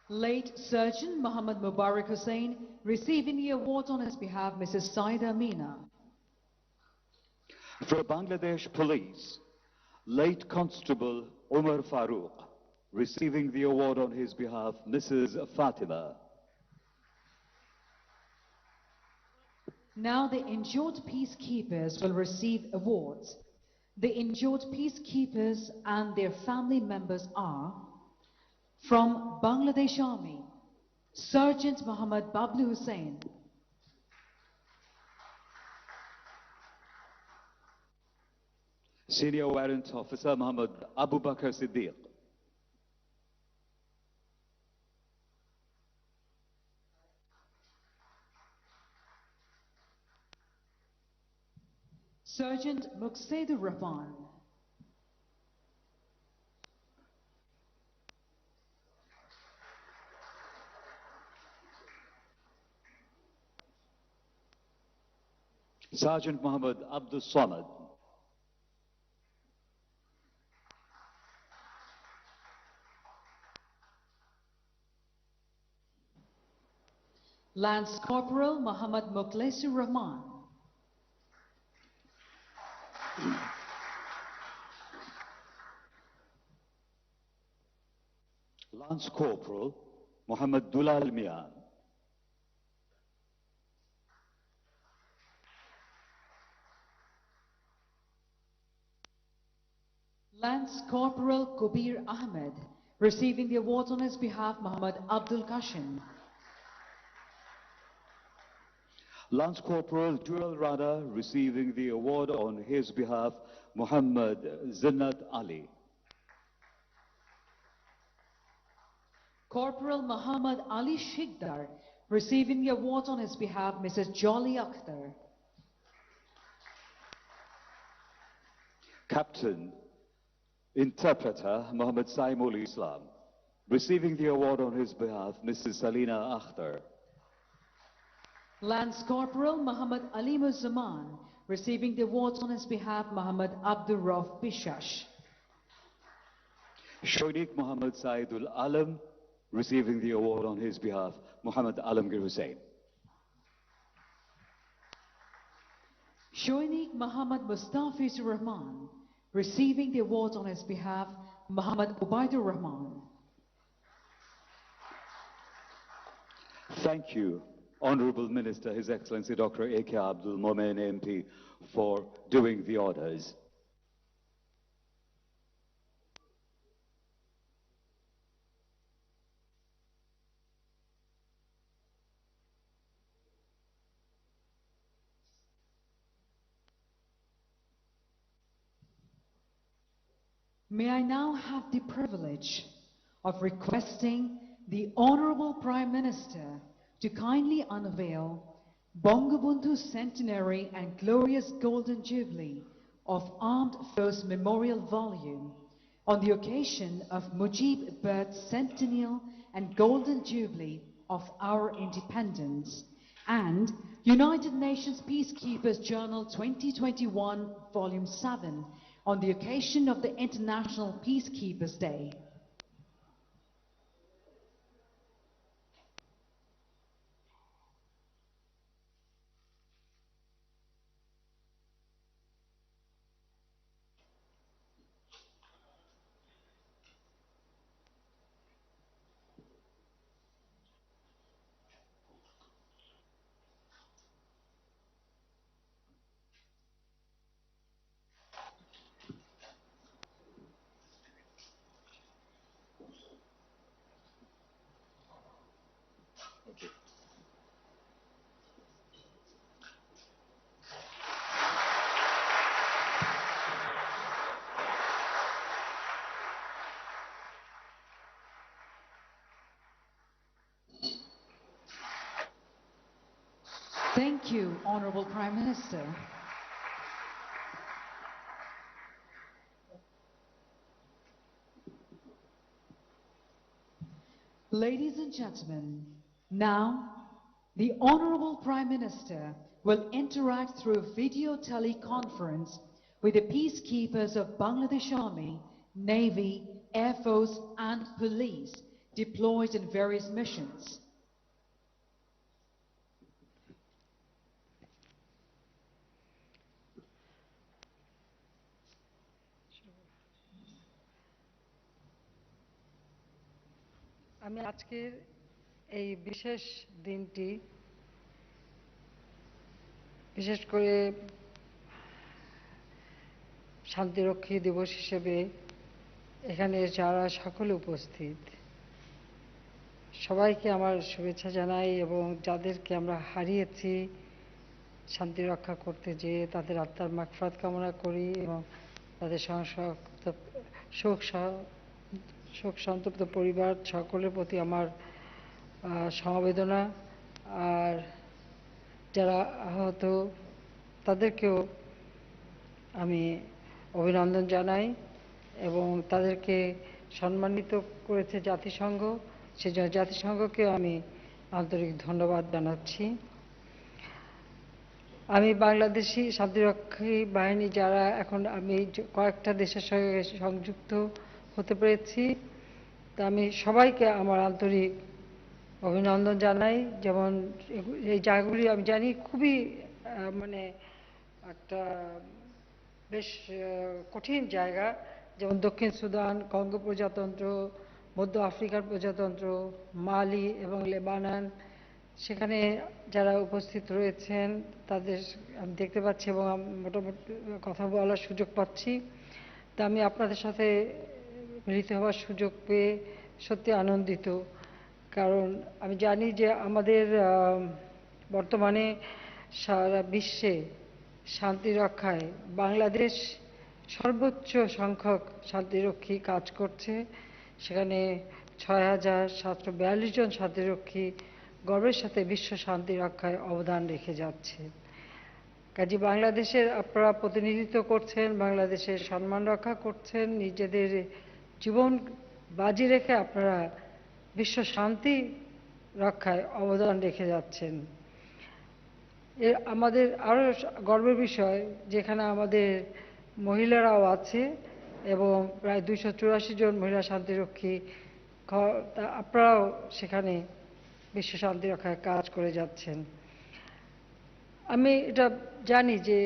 Late Surgeon Muhammad Mubarak Hussain, receiving the award on his behalf, Mrs. Saida Meena. For Bangladesh Police, late Constable Umar Farooq, receiving the award on his behalf, Mrs. Fatima. Now the injured peacekeepers will receive awards. The injured peacekeepers and their family members are from Bangladesh Army, Sergeant Muhammad Bablu Hussain. Senior Warrant Officer Muhammad Abu Bakr Siddiq. Sergeant Muqsaidur Rahman. Sergeant Muhammad Abdul Samad. Lance Corporal Muhammad Muqlaisur Rahman. Lance Corporal Muhammad Dulal Mian. Lance Corporal Kubir Ahmed, receiving the award on his behalf, Muhammad Abdul Kashim. Lance Corporal Dural Rada, receiving the award on his behalf, Muhammad Zinnat Ali. Corporal Muhammad Ali Shikdar, receiving the award on his behalf, Mrs. Jolly Akhtar. Captain Interpreter Muhammad Saimul Islam, receiving the award on his behalf, Mrs. Salina Akhtar. Lance Corporal Muhammad Alimur Zaman, receiving the award on his behalf, Muhammad Abdul Rauf Bishash. Shoinik Muhammad Saidul Alam, receiving the award on his behalf, Muhammad Alamgir Hussain. Shoinik Muhammad Mustafiz Rahman, receiving the award on his behalf, Muhammad Ubaidur Rahman. Thank you, Honorable Minister, His Excellency Dr. A.K. Abdul Momen MP, for doing the honors. May I now have the privilege of requesting the Honorable Prime Minister to kindly unveil Bangabandhu Centenary and Glorious Golden Jubilee of Armed Force Memorial Volume on the occasion of Mujib birth centennial and Golden Jubilee of our independence, and United Nations Peacekeepers Journal 2021 Volume 7 on the occasion of the International Peacekeepers Day. Thank you, Honorable Prime Minister. Ladies and gentlemen, now the Honorable Prime Minister will interact through a video teleconference with the peacekeepers of Bangladesh Army, Navy, Air Force and Police deployed in various missions. আমি আজকের এই বিশেষ দিনটি বিশেষ করে শান্তিরক্ষী দিবস হিসেবে এখানে যারা সকলে উপস্থিত সবাইকে আমার শুভেচ্ছা জানাই এবং যাদেরকে আমরা হারিয়েছি শান্তি রক্ষা করতে যেয়ে তাদের আত্মার মাগফিরাত কামনা করি এবং তাদের শোক সন্তপ্ত পরিবার সকলের প্রতি আমার সমবেদনা আর যারা আহত তাদেরকেও আমি অভিনন্দন জানাই এবং তাদেরকে সম্মানিত করেছে জাতিসংঘ সেজন্য জাতিসংঘকে আমি আন্তরিক ধন্যবাদ জানাচ্ছি আমি বাংলাদেশি শান্তিরক্ষী বাহিনী যারা এখন আমি কয়েকটা দেশের সঙ্গে সংযুক্ত হতে পেরেছি তা আমি সবাইকে আমার আন্তরিক অভিনন্দন জানাই যেমন এই জায়গাগুলি আমি জানি খুবই মানে একটা বেশ কঠিন জায়গা যেমন দক্ষিণ সুদান কঙ্গো প্রজাতন্ত্র মধ্য আফ্রিকার প্রজাতন্ত্র মালি এবং লেবানন সেখানে যারা উপস্থিত রয়েছেন তাদের আমি দেখতে পাচ্ছি এবং মোটামুটি কথা বলার সুযোগ পাচ্ছি তা আমি আপনাদের সাথে মিলিত হওয়ার সুযোগ পেয়ে সত্যি আনন্দিত কারণ আমি জানি যে আমাদের বর্তমানে সারা বিশ্বে শান্তি রক্ষায় বাংলাদেশ সর্বোচ্চ সংখ্যক শান্তিরক্ষী কাজ করছে সেখানে ৬,৭৪২ জন শান্তিরক্ষী গর্বের সাথে বিশ্ব শান্তি রক্ষায় অবদান রেখে যাচ্ছে কাজে বাংলাদেশের আপনারা প্রতিনিধিত্ব করছেন বাংলাদেশের সম্মান রক্ষা করছেন নিজেদের জীবন বাজি রেখে আপনারা বিশ্ব শান্তি রক্ষায় অবদান রেখে যাচ্ছেন আমাদের আরও গর্বের বিষয় যেখানে আমাদের মহিলারাও আছে এবং প্রায় ২৮৪ জন মহিলা শান্তিরক্ষী আপনারাও সেখানে বিশ্ব শান্তি রক্ষায় কাজ করে যাচ্ছেন আমি এটা জানি যে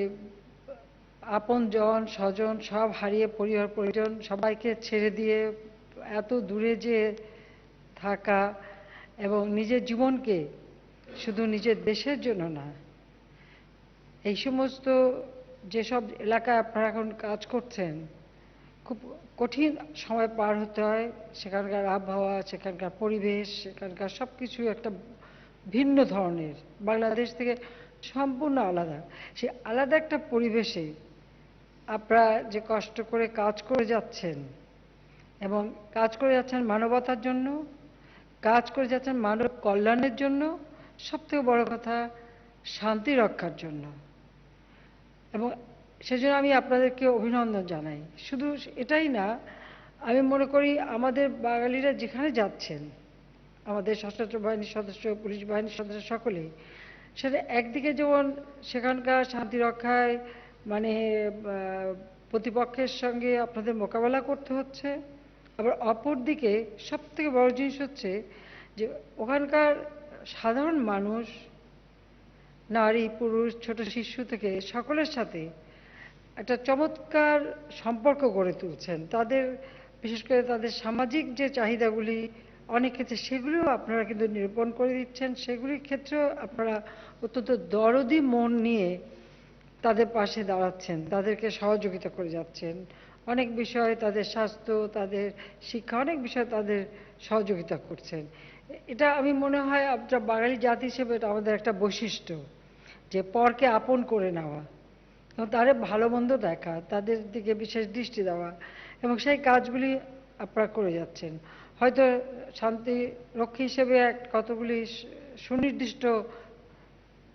আপনজন স্বজন সব হারিয়ে পরিবার পরিজন সবাইকে ছেড়ে দিয়ে এত দূরে যে থাকা এবং নিজের জীবনকে শুধু নিজের দেশের জন্য না, এই সমস্ত যেসব এলাকায় আপনারা এখন কাজ করছেন, খুব কঠিন সময় পার হতে হয়, সেখানকার আবহাওয়া, সেখানকার পরিবেশ, সেখানকার সব কিছু একটা ভিন্ন ধরনের, বাংলাদেশ থেকে সম্পূর্ণ আলাদা। সেই আলাদা একটা পরিবেশে আপনারা যে কষ্ট করে কাজ করে যাচ্ছেন এবং কাজ করে যাচ্ছেন মানবতার জন্য, কাজ করে যাচ্ছেন মানব কল্যাণের জন্য, সবথেকে বড় কথা শান্তি রক্ষার জন্য। এবং সেজন্য আমি আপনাদেরকে অভিনন্দন জানাই। শুধু এটাই না, আমি মনে করি আমাদের বাঙালিরা যেখানে যাচ্ছেন, আমাদের সশস্ত্র বাহিনীর সদস্য, পুলিশ বাহিনীর সদস্য সকলেই, সেটা একদিকে যেমন সেখানকার শান্তি রক্ষায় মানে প্রতিপক্ষের সঙ্গে আপনাদের মোকাবেলা করতে হচ্ছে, আবার অপর দিকে সবথেকে বড় জিনিস হচ্ছে যে ওখানকার সাধারণ মানুষ, নারী পুরুষ ছোট শিশু থেকে সকলের সাথে একটা চমৎকার সম্পর্ক গড়ে তুলছেন। তাদের বিশেষ করে তাদের সামাজিক যে চাহিদাগুলি অনেক ক্ষেত্রে সেগুলিও আপনারা কিন্তু নিরূপণ করে দিচ্ছেন, সেগুলির ক্ষেত্রেও আপনারা অত্যন্ত দরদি মন নিয়ে তাদের পাশে দাঁড়াচ্ছেন, তাদেরকে সহযোগিতা করে যাচ্ছেন। অনেক বিষয়ে তাদের স্বাস্থ্য, তাদের শিক্ষা, অনেক বিষয়ে তাদের সহযোগিতা করছেন। এটা আমি মনে হয় আপনার বাঙালি জাতি হিসেবে এটা আমাদের একটা বৈশিষ্ট্য, যে পরকে আপন করে নেওয়া এবং তাদের ভালো মন্দ দেখা, তাদের দিকে বিশেষ দৃষ্টি দেওয়া, এবং সেই কাজগুলি আপনারা করে যাচ্ছেন। হয়তো শান্তি রক্ষী হিসেবে কতগুলি সুনির্দিষ্ট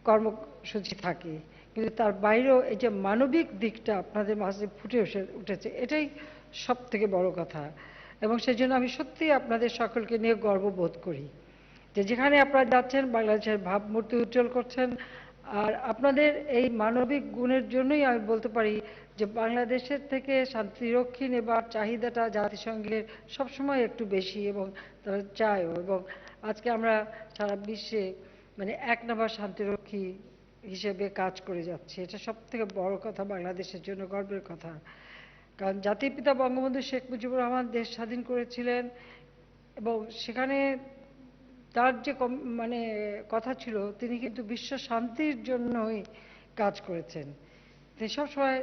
কর্মসূচি থাকে, কিন্তু তার বাইরেও এই যে মানবিক দিকটা আপনাদের মাঝে ফুটে উঠেছে, এটাই সব থেকে বড় কথা। এবং সেই জন্য আমি সত্যিই আপনাদের সকলকে নিয়ে গর্ববোধ করি যে যেখানে আপনারা যাচ্ছেন বাংলাদেশের ভাবমূর্তি উজ্জ্বল করছেন। আর আপনাদের এই মানবিক গুণের জন্যই আমি বলতে পারি যে বাংলাদেশের থেকে শান্তিরক্ষী নেবার চাহিদাটা জাতিসংঘের সবসময় একটু বেশি, এবং তারা চায়ও। এবং আজকে আমরা সারা বিশ্বে মানে 1 নম্বর শান্তিরক্ষী হিসেবে কাজ করে যাচ্ছি, এটা সবথেকে বড় কথা, বাংলাদেশের জন্য গর্বের কথা। কারণ জাতির পিতা বঙ্গবন্ধু শেখ মুজিবুর রহমান দেশ স্বাধীন করেছিলেন এবং সেখানে তার যে মানে কথা ছিল, তিনি কিন্তু বিশ্ব শান্তির জন্যই কাজ করেছেন। তিনি সবসময়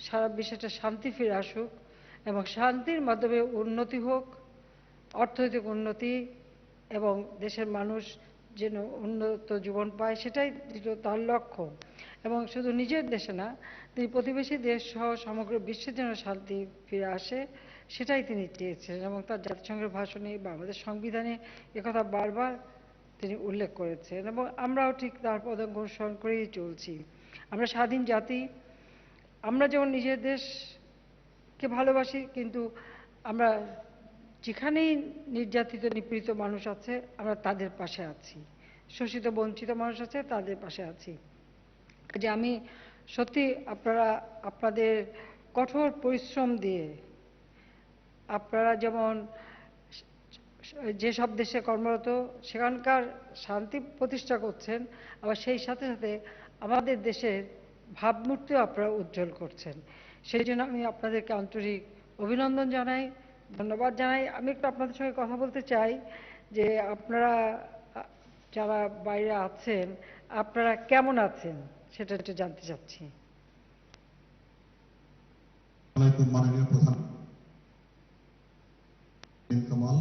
সারা বিশ্বে শান্তি ফিরে আসুক এবং শান্তির মাধ্যমে উন্নতি হোক, অর্থনৈতিক উন্নতি, এবং দেশের মানুষ যেন উন্নত জীবন পায়, সেটাই ছিল তার লক্ষ্য। এবং শুধু নিজের দেশে না, তিনি প্রতিবেশী দেশ সহ সমগ্র বিশ্বে যেন শান্তি ফিরে আসে, সেটাই তিনি চেয়েছেন। এবং তার জাতিসংঘের ভাষণে বা আমাদের সংবিধানে একথা বারবার তিনি উল্লেখ করেছেন, এবং আমরাও ঠিক তার পদাঙ্ক অনুসরণ করেই চলছি। আমরা স্বাধীন জাতি, আমরা যেমন নিজের দেশকে ভালোবাসি, কিন্তু আমরা যেখানেই নির্যাতিত নিপীড়িত মানুষ আছে আমরা তাদের পাশে আছি, শোষিত বঞ্চিত মানুষ আছে তাদের পাশে আছি। যে আমি সত্যি আপনাদের কঠোর পরিশ্রম দিয়ে আপনারা যেমন যেসব দেশে কর্মরত সেখানকার শান্তি প্রতিষ্ঠা করছেন, আবার সেই সাথে সাথে আমাদের দেশের ভাবমূর্তিও আপনারা উজ্জ্বল করছেন। সেই জন্য আমি আপনাদেরকে আন্তরিক অভিনন্দন জানাই, ধন্যবাদ জানাই। আমি একটু আপনাদের সঙ্গে কথা বলতে চাই যে আপনারা যারা বাইরে আছেন আপনারা কেমন আছেন সেটা একটু জানতে চাচ্ছি। মাননীয় প্রধান কামাল,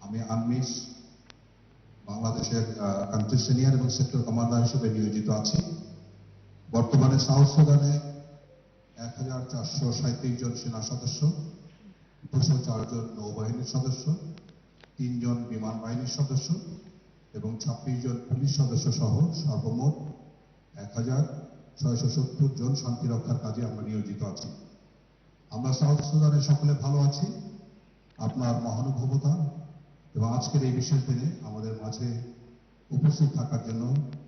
আমি আনমিস বাংলাদেশের কান্ট্রি সিনিয়র এবং সেক্টর কমান্ডার হিসেবে নিয়োজিত আছি। বর্তমানে সাউথ সুদানে 1437 জন সেনা সদস্য, 204 জন নৌবাহিনীর সদস্য, 3 জন বিমান বাহিনীর সদস্য এবং 26 জন পুলিশ সদস্য সহ সর্বমোট 1670 জন শান্তি রক্ষার কাজে আমরা নিয়োজিত আছি। আমরা সাউথ সুদানে সকলে ভালো আছি। আপনার মহানুভবতা এবং আজকের এই বিশেষ দিনে আমাদের মাঝে উপস্থিত থাকার জন্য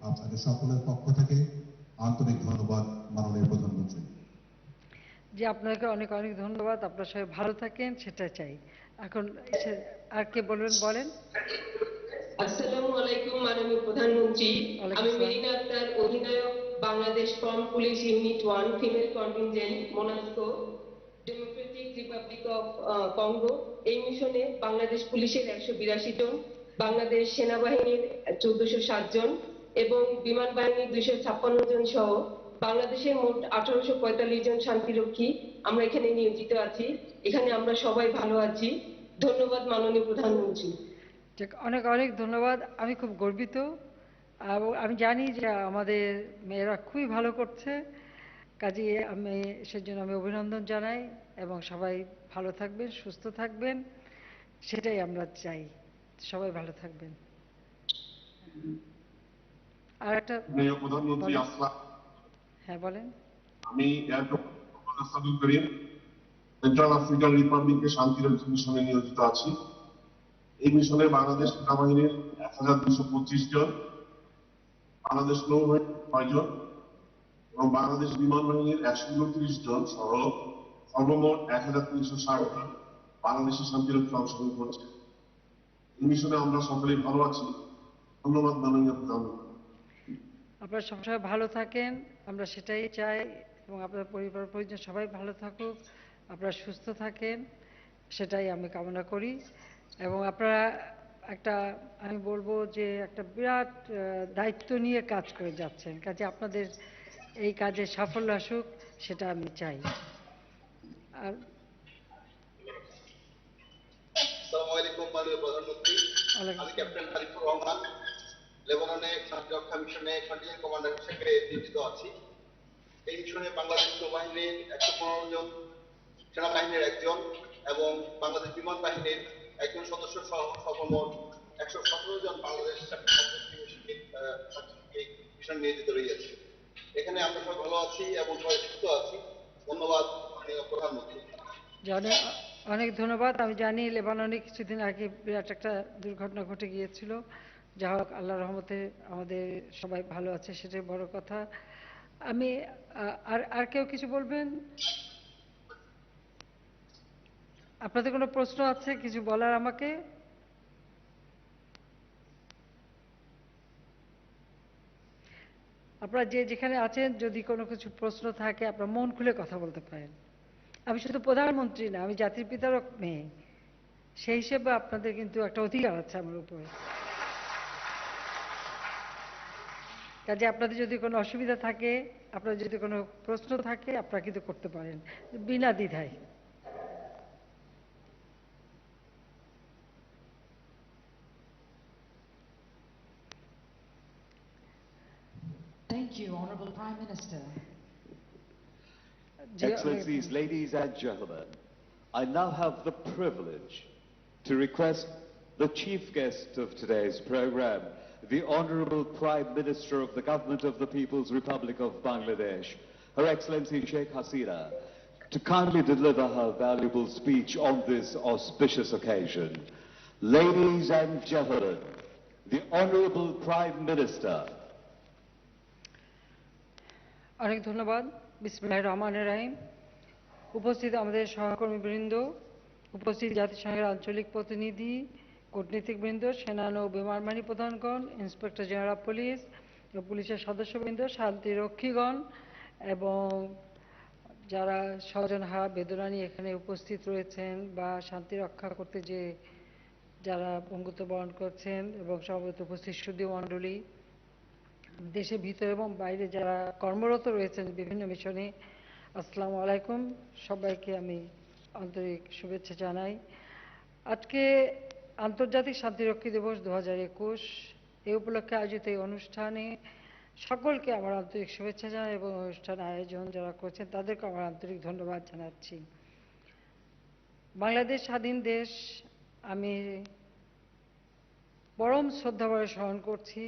আপনাদের সকলের পক্ষ থেকে আন্তরিক ধন্যবাদ মাননীয় প্রধানমন্ত্রী। জি, আপনাকে অনেক অনেক ধন্যবাদ। আপনার সবাই ভালো থাকেন সেটা চাই। এখন আর কে বলবেন বলেন। আসসালামু আলাইকুম মাননীয় প্রধানমন্ত্রী, আমি মেরিনা আক্তার, অধিনায়ক Bangladesh formed police unit 1 female contingent MONUSCO Democratic Republic of Congo. এই মিশনে বাংলাদেশ পুলিশের 182 জন, বাংলাদেশ সেনাবাহিনীর 1407 জন এবং বিমান বাহিনীর 256 জন সহ বাংলাদেশের মোট 1845 জন শান্তিরক্ষী আমরা এখানে নিয়োজিত আছি। এখানে আমরা সবাই ভালো আছি। ধন্যবাদ মাননীয় প্রধানমন্ত্রী। অনেক অনেক ধন্যবাদ। আমি খুব গর্বিত এবং আমি জানি যে আমাদের মেয়েরা খুবই ভালো করছে, কাজে আমি সেজন্য আমি অভিনন্দন জানাই এবং সবাই ভালো থাকবেন, সুস্থ থাকবেন, সেটাই আমরা চাই। সবাই ভালো থাকবেন। আর একটা প্রধানমন্ত্রী আসসালাম। হ্যাঁ বলেন। আমি সেন্ট্রাল আফ্রিকান রিপাবলিকে শান্তিরক্ষী মিশনে নিয়োজিত আছি। এই মিশনে বাংলাদেশ সেনাবাহিনীর 1225 জন, বাংলাদেশ নৌবাহিনীর 6 জন এবং বাংলাদেশ বিমান বাহিনীর 129 জন সহ সর্বমোট 1360 জন বাংলাদেশি শান্তিরক্ষী অংশগ্রহণ করছে। এই মিশনে আমরা সকলেই ভালো আছি। ধন্যবাদ মাননীয় প্রধানমন্ত্রী। আপনারা সবসময় ভালো থাকেন, আমরা সেটাই চাই এবং আপনার পরিবার পরিজন সবাই ভালো থাকুক, আপনারা সুস্থ থাকেন, সেটাই আমি কামনা করি। এবং আপনারা একটা আমি বলবো যে একটা বিরাট দায়িত্ব নিয়ে কাজ করে যাচ্ছেন, কাজে আপনাদের এই কাজে সাফল্য আসুক সেটা আমি চাই। আর আসসালামু আলাইকুম মাননীয় প্রধানমন্ত্রী, আমি ক্যাপ্টেন আরিফুর রহমান, লেবাননে শান্তিরক্ষা মিশনে কন্টিনজেন্ট কমান্ডার হিসেবে নিয়োজিত আছি। এই মিশনে বাংলাদেশ নৌবাহিনীর 115 জন, সেনাবাহিনীর 1 জন এবং বাংলাদেশ বিমান বাহিনীর 1 জন সদস্য সহ সর্বমোট 117 জন বাংলাদেশ মিশন নিয়োজিত রয়েছে। এখানে আমরা সবাই ভালো আছি এবং সবাই সুস্থ আছি। ধন্যবাদ মাননীয় প্রধানমন্ত্রী। অনেক ধন্যবাদ। আমি জানি লেবাননে কিছুদিন আগে বিরাট একটা দুর্ঘটনা ঘটে গিয়েছিল, যা হোক আল্লাহর রহমতে আমাদের সবাই ভালো আছে, সেটাই বড় কথা। আমি আর কেউ কিছু বলবেন? আপনাদের কোনো প্রশ্ন আছে কিছু বলার আমাকে? আপনারা যে যেখানে আছেন যদি কোনো কিছু প্রশ্ন থাকে আপনারা মন খুলে কথা বলতে পারেন। আমি শুধু প্রধানমন্ত্রী না, আমি জাতির পিতারও মেয়ে, সেই হিসেবে আপনাদের কিন্তু একটা অধিকার আছে আমার উপরে। কাজে আপনাদের যদি কোনো অসুবিধা থাকে, আপনার যদি কোনো প্রশ্ন থাকে, আপনারা কিন্তু করতে পারেন বিনা দ্বিধায়। Thank you, Honorable Prime Minister. Excellencies, ladies and gentlemen, I now have the privilege to request the chief guest of today's program, the Honorable Prime Minister of the Government of the People's Republic of Bangladesh, Her Excellency Sheikh Hasina, to kindly deliver her valuable speech on this auspicious occasion. Ladies and gentlemen, the Honorable Prime Minister. অনেক ধন্যবাদ। বিসমিল্লাহির রহমানির রহিম। উপস্থিত আমাদের সহকর্মীবৃন্দ, উপস্থিত জাতিসংঘের আঞ্চলিক প্রতিনিধি, কূটনীতিকবৃন্দ, সেনা নৌ বিমান বাহিনী প্রধানগণ, ইন্সপেক্টর জেনারেল অফ পুলিশ ও পুলিশের সদস্যবৃন্দ, শান্তিরক্ষীগণ এবং যারা স্বজনহারা বেদনা নিয়ে এখানে উপস্থিত রয়েছেন বা শান্তি রক্ষা করতে যে যারা পঙ্গুত্ব বরণ করছেন এবং সর্বত উপস্থিত সুধী মণ্ডলী, দেশের ভিতরে এবং বাইরে যারা কর্মরত রয়েছেন বিভিন্ন মিশনে, আসসালামু আলাইকুম। সবাইকে আমি আন্তরিক শুভেচ্ছা জানাই। আজকে আন্তর্জাতিক শান্তিরক্ষী দিবস 2021, এই উপলক্ষে আয়োজিত এই অনুষ্ঠানে সকলকে আমার আন্তরিক শুভেচ্ছা জানাই এবং অনুষ্ঠান আয়োজন যারা করছেন তাদেরকে আমার আন্তরিক ধন্যবাদ জানাচ্ছি। বাংলাদেশ স্বাধীন দেশ, আমি পরম শ্রদ্ধাভরে স্মরণ করছি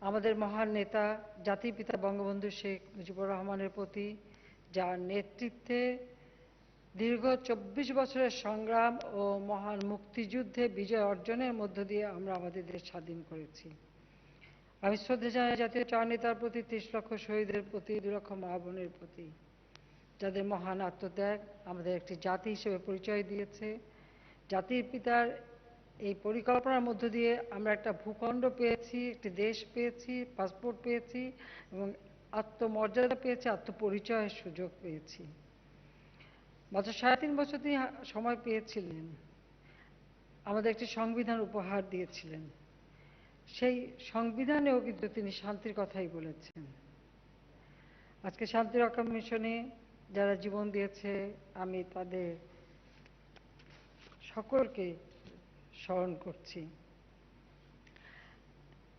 আমাদের মহান নেতা জাতির পিতা বঙ্গবন্ধু শেখ মুজিবুর রহমানের প্রতি, যার নেতৃত্বে দীর্ঘ 24 বছরের সংগ্রাম ও মহান মুক্তিযুদ্ধে বিজয় অর্জনের মধ্য দিয়ে আমরা আমাদের দেশ স্বাধীন করেছি। আমি শ্রদ্ধা জানাই জাতীয় চার নেতার প্রতি, 30 লক্ষ শহীদের প্রতি, 2 লক্ষ মা বোনের প্রতি, যাদের মহান আত্মত্যাগ আমাদের একটি জাতি হিসেবে পরিচয় দিয়েছে। জাতির পিতার এই পরিকল্পনার মধ্য দিয়ে আমরা একটা ভূখণ্ড পেয়েছি, একটি দেশ পেয়েছি, পাসপোর্ট পেয়েছি এবং আত্মমর্যাদা পেয়েছি, আত্মপরিচয়ের সুযোগ পেয়েছি। মাত্র 3.5 বছর তিনি সময় পেয়েছিলেন, আমাদের একটি সংবিধান উপহার দিয়েছিলেন। সেই সংবিধানেও কিন্তু তিনি শান্তির কথাই বলেছেন। আজকে শান্তিরক্ষা মিশনে যারা জীবন দিয়েছে আমি তাদের সকলকে স্মরণ করছি।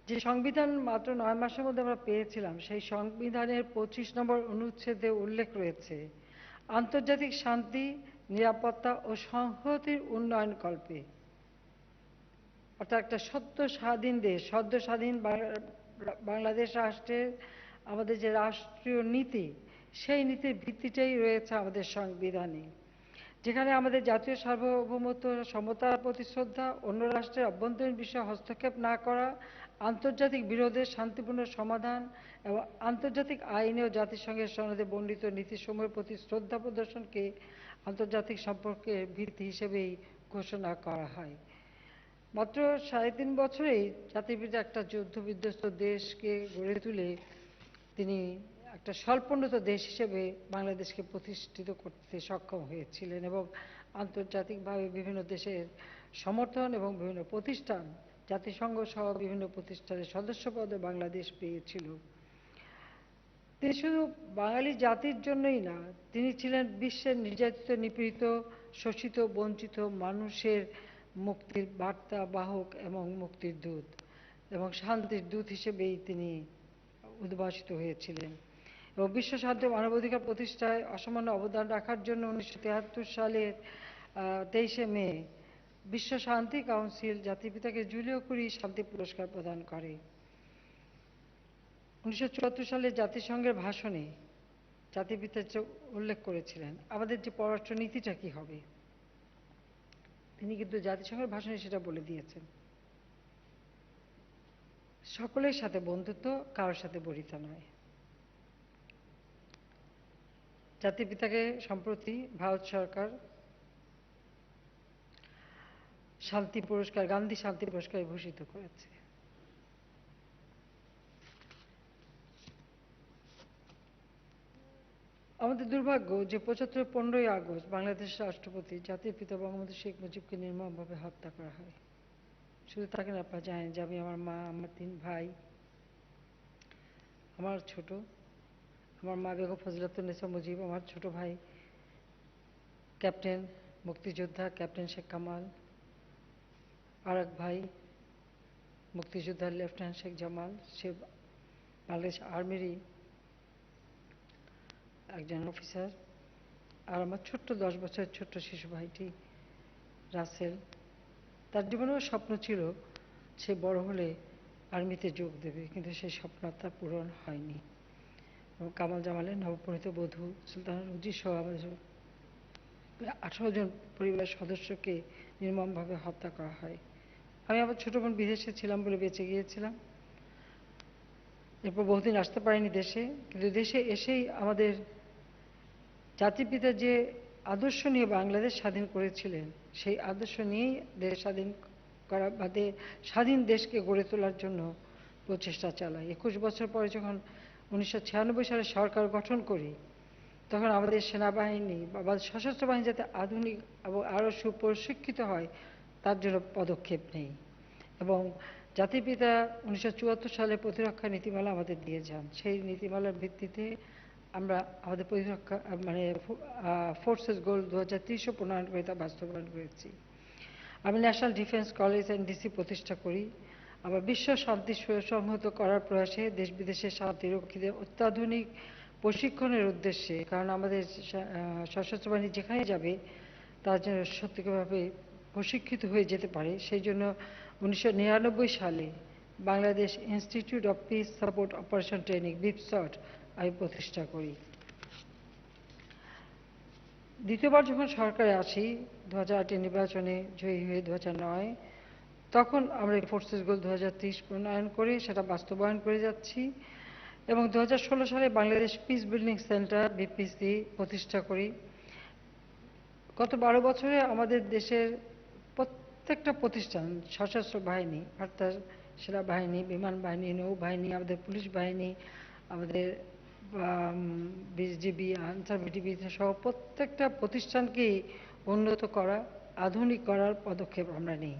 যে সংবিধান মাত্র 9 মাসের মধ্যে আমরা পেয়েছিলাম, সেই সংবিধানের 25 নম্বর অনুচ্ছেদে উল্লেখ রয়েছে আন্তর্জাতিক শান্তি, নিরাপত্তা ও সংহতির উন্নয়ন কল্পে, অর্থাৎ একটা সদ্য স্বাধীন দেশ, সদ্য স্বাধীন বাংলাদেশ রাষ্ট্রের আমাদের যে রাষ্ট্রীয় নীতি, সেই নীতির ভিত্তিটাই রয়েছে আমাদের সংবিধানে, যেখানে আমাদের জাতীয় সার্বভৌমত্ব, সমতার প্রতি শ্রদ্ধা, অন্য রাষ্ট্রের অভ্যন্তরীণ বিষয়ে হস্তক্ষেপ না করা, আন্তর্জাতিক বিরোধের শান্তিপূর্ণ সমাধান এবং আন্তর্জাতিক আইনে ও জাতিসংঘের সনদে বর্ণিত নীতিসমূহের প্রতি শ্রদ্ধা প্রদর্শনকে আন্তর্জাতিক সম্পর্কের ভিত্তি হিসেবেই ঘোষণা করা হয়। মাত্র 3.5 বছরেই জাতির পিতা একটা যুদ্ধ বিধ্বস্ত দেশকে গড়ে তুলে তিনি একটা স্বল্পোন্নত দেশ হিসেবে বাংলাদেশকে প্রতিষ্ঠিত করতে সক্ষম হয়েছিলেন এবং আন্তর্জাতিকভাবে বিভিন্ন দেশের সমর্থন এবং বিভিন্ন প্রতিষ্ঠান, জাতিসংঘ সহ বিভিন্ন প্রতিষ্ঠানের সদস্যপদে বাংলাদেশ পেয়েছিল। তিনি শুধু বাঙালি জাতির জন্যই না, তিনি ছিলেন বিশ্বের নির্যাতিত, নিপীড়িত, শোষিত, বঞ্চিত মানুষের মুক্তির বার্তা বাহক এবং মুক্তির দূত এবং শান্তির দূত হিসেবেই তিনি উদ্ভাসিত হয়েছিলেন। এবং বিশ্ব শান্তি ও মানবাধিকার প্রতিষ্ঠায় অসামান্য অবদান রাখার জন্য 1973 সালের 23শে মে বিশ্ব শান্তি কাউন্সিল জাতির পিতাকে জুলিও কুরি শান্তি পুরস্কার প্রদান করে। 1974 সালে জাতিসংঘের ভাষণে জাতির পিতা উল্লেখ করেছিলেন আমাদের যে পররাষ্ট্র নীতিটা কি হবে, তিনি কিন্তু জাতিসংঘের ভাষণে সেটা বলে দিয়েছেন, সকলের সাথে বন্ধুত্ব, কারোর সাথে বরিতা নয়। জাতির পিতাকে সম্প্রতি ভারত সরকার শান্তি পুরস্কার, গান্ধী শান্তি পুরস্কারে ভূষিত করেছে। আমাদের দুর্ভাগ্য যে 15ই আগস্ট বাংলাদেশের রাষ্ট্রপতি জাতির পিতা বঙ্গবন্ধু শেখ মুজিবকে নির্মমভাবে হত্যা করা হয়। শুধু তাকে না, আপনারা জানেন যে আমি, আমার মা, আমার 3 ভাই, আমার ছোট, আমার মা বেগম ফজিলাতুন্নেসা মুজিব, আমার ছোট ভাই ক্যাপ্টেন মুক্তিযোদ্ধা ক্যাপ্টেন শেখ কামাল, আর এক ভাই মুক্তিযোদ্ধা লেফটেন্যান্ট শেখ জামাল, সে বাংলাদেশ আর্মিরই একজন অফিসার, আর আমার ছোট্ট 10 বছরের ছোট্ট শিশু ভাইটি রাসেল। তার জীবনেও স্বপ্ন ছিল সে বড় হলে আর্মিতে যোগ দেবে, কিন্তু সেই স্বপ্ন তার পূরণ হয়নি। এবং কামাল জামালের নবপরিণীত বধূ সুলতানা রুজি সহ আমাদের 18 জন পরিবারের সদস্যকে নির্মমভাবে হত্যা করা হয়। আমি আমার ছোট বোন বিদেশে ছিলাম বলে বেঁচে গিয়েছিলাম, এরপর বহুদিন আসতে পারিনি দেশে, কিন্তু দেশে এসেই আমাদের জাতির পিতা যে আদর্শ নিয়ে বাংলাদেশ স্বাধীন করেছিলেন, সেই আদর্শ নিয়েই দেশ স্বাধীন করা বা স্বাধীন দেশকে গড়ে তোলার জন্য প্রচেষ্টা চালায়। 21 বছর পরে যখন 1996 সালে সরকার গঠন করি, তখন আমাদের সেনাবাহিনী বা সশস্ত্র বাহিনী যাতে আধুনিক এবং আরও সুপ্রশিক্ষিত হয় তার জন্য পদক্ষেপ নেই। এবং জাতির পিতা 1974 সালে প্রতিরক্ষা নীতিমালা আমাদের দিয়ে যান। সেই নীতিমালার ভিত্তিতে আমরা আমাদের প্রতিরক্ষা মানে ফোর্সেস গোল 2030 প্রণয়ন করে তা বাস্তবায়ন করেছি। আমি national defence college and DC প্রতিষ্ঠা করি। আবার বিশ্ব শান্তি সুসংহত করার প্রয়াসে দেশ বিদেশের শান্তিরক্ষীদের অত্যাধুনিক প্রশিক্ষণের উদ্দেশ্যে, কারণ আমাদের সশস্ত্র বাহিনী যেখানে যাবে তার জন্য সত্যিকারভাবে প্রশিক্ষিত হয়ে যেতে পারে, সেই জন্য 1999 সালে Bangladesh institute of peace support operation training BIPSOT আমি প্রতিষ্ঠা করি। দ্বিতীয়বার যখন সরকারে আসি 2008 নির্বাচনে জয়ী হয়ে 2009, তখন আমরা ফোর্সেস গোল 2030 প্রণয়ন করে সেটা বাস্তবায়ন করে যাচ্ছি এবং 2016 সালে Bangladesh piece building centre BPC প্রতিষ্ঠা করি। গত 12 বছরে আমাদের দেশের প্রত্যেকটা প্রতিষ্ঠান, সশস্ত্র বাহিনী অর্থাৎ সেনাবাহিনী, বিমান বাহিনী, নৌবাহিনী, আমাদের পুলিশ বাহিনী, আমাদের বিজিবি, আনসার বিটিবি সহ প্রত্যেকটা প্রতিষ্ঠানকেই উন্নত করা, আধুনিক করার পদক্ষেপ আমরা নিই।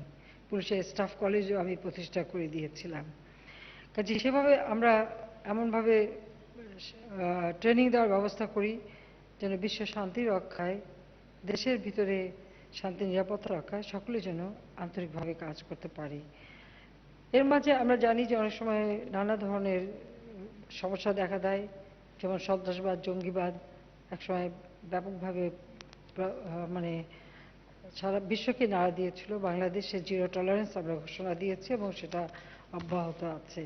পুলিশের স্টাফ কলেজও আমি প্রতিষ্ঠা করে দিয়েছিলাম। কাজে সেভাবে আমরা এমনভাবে ট্রেনিং দেওয়ার ব্যবস্থা করি যেন বিশ্ব শান্তি রক্ষায়, দেশের ভিতরে শান্তি নিরাপত্তা রক্ষায় সকলে যেন আন্তরিকভাবে কাজ করতে পারে। এর মাঝে আমরা জানি যে অনেক সময় নানা ধরনের সমস্যা দেখা দেয়, যেমন সন্ত্রাসবাদ, জঙ্গিবাদ একসময় ব্যাপকভাবে মানে সারা বিশ্বকে নাড়া দিয়েছিল। বাংলাদেশে জিরো টলারেন্স আমরা ঘোষণা দিয়েছি এবং সেটা অব্যাহত আছে।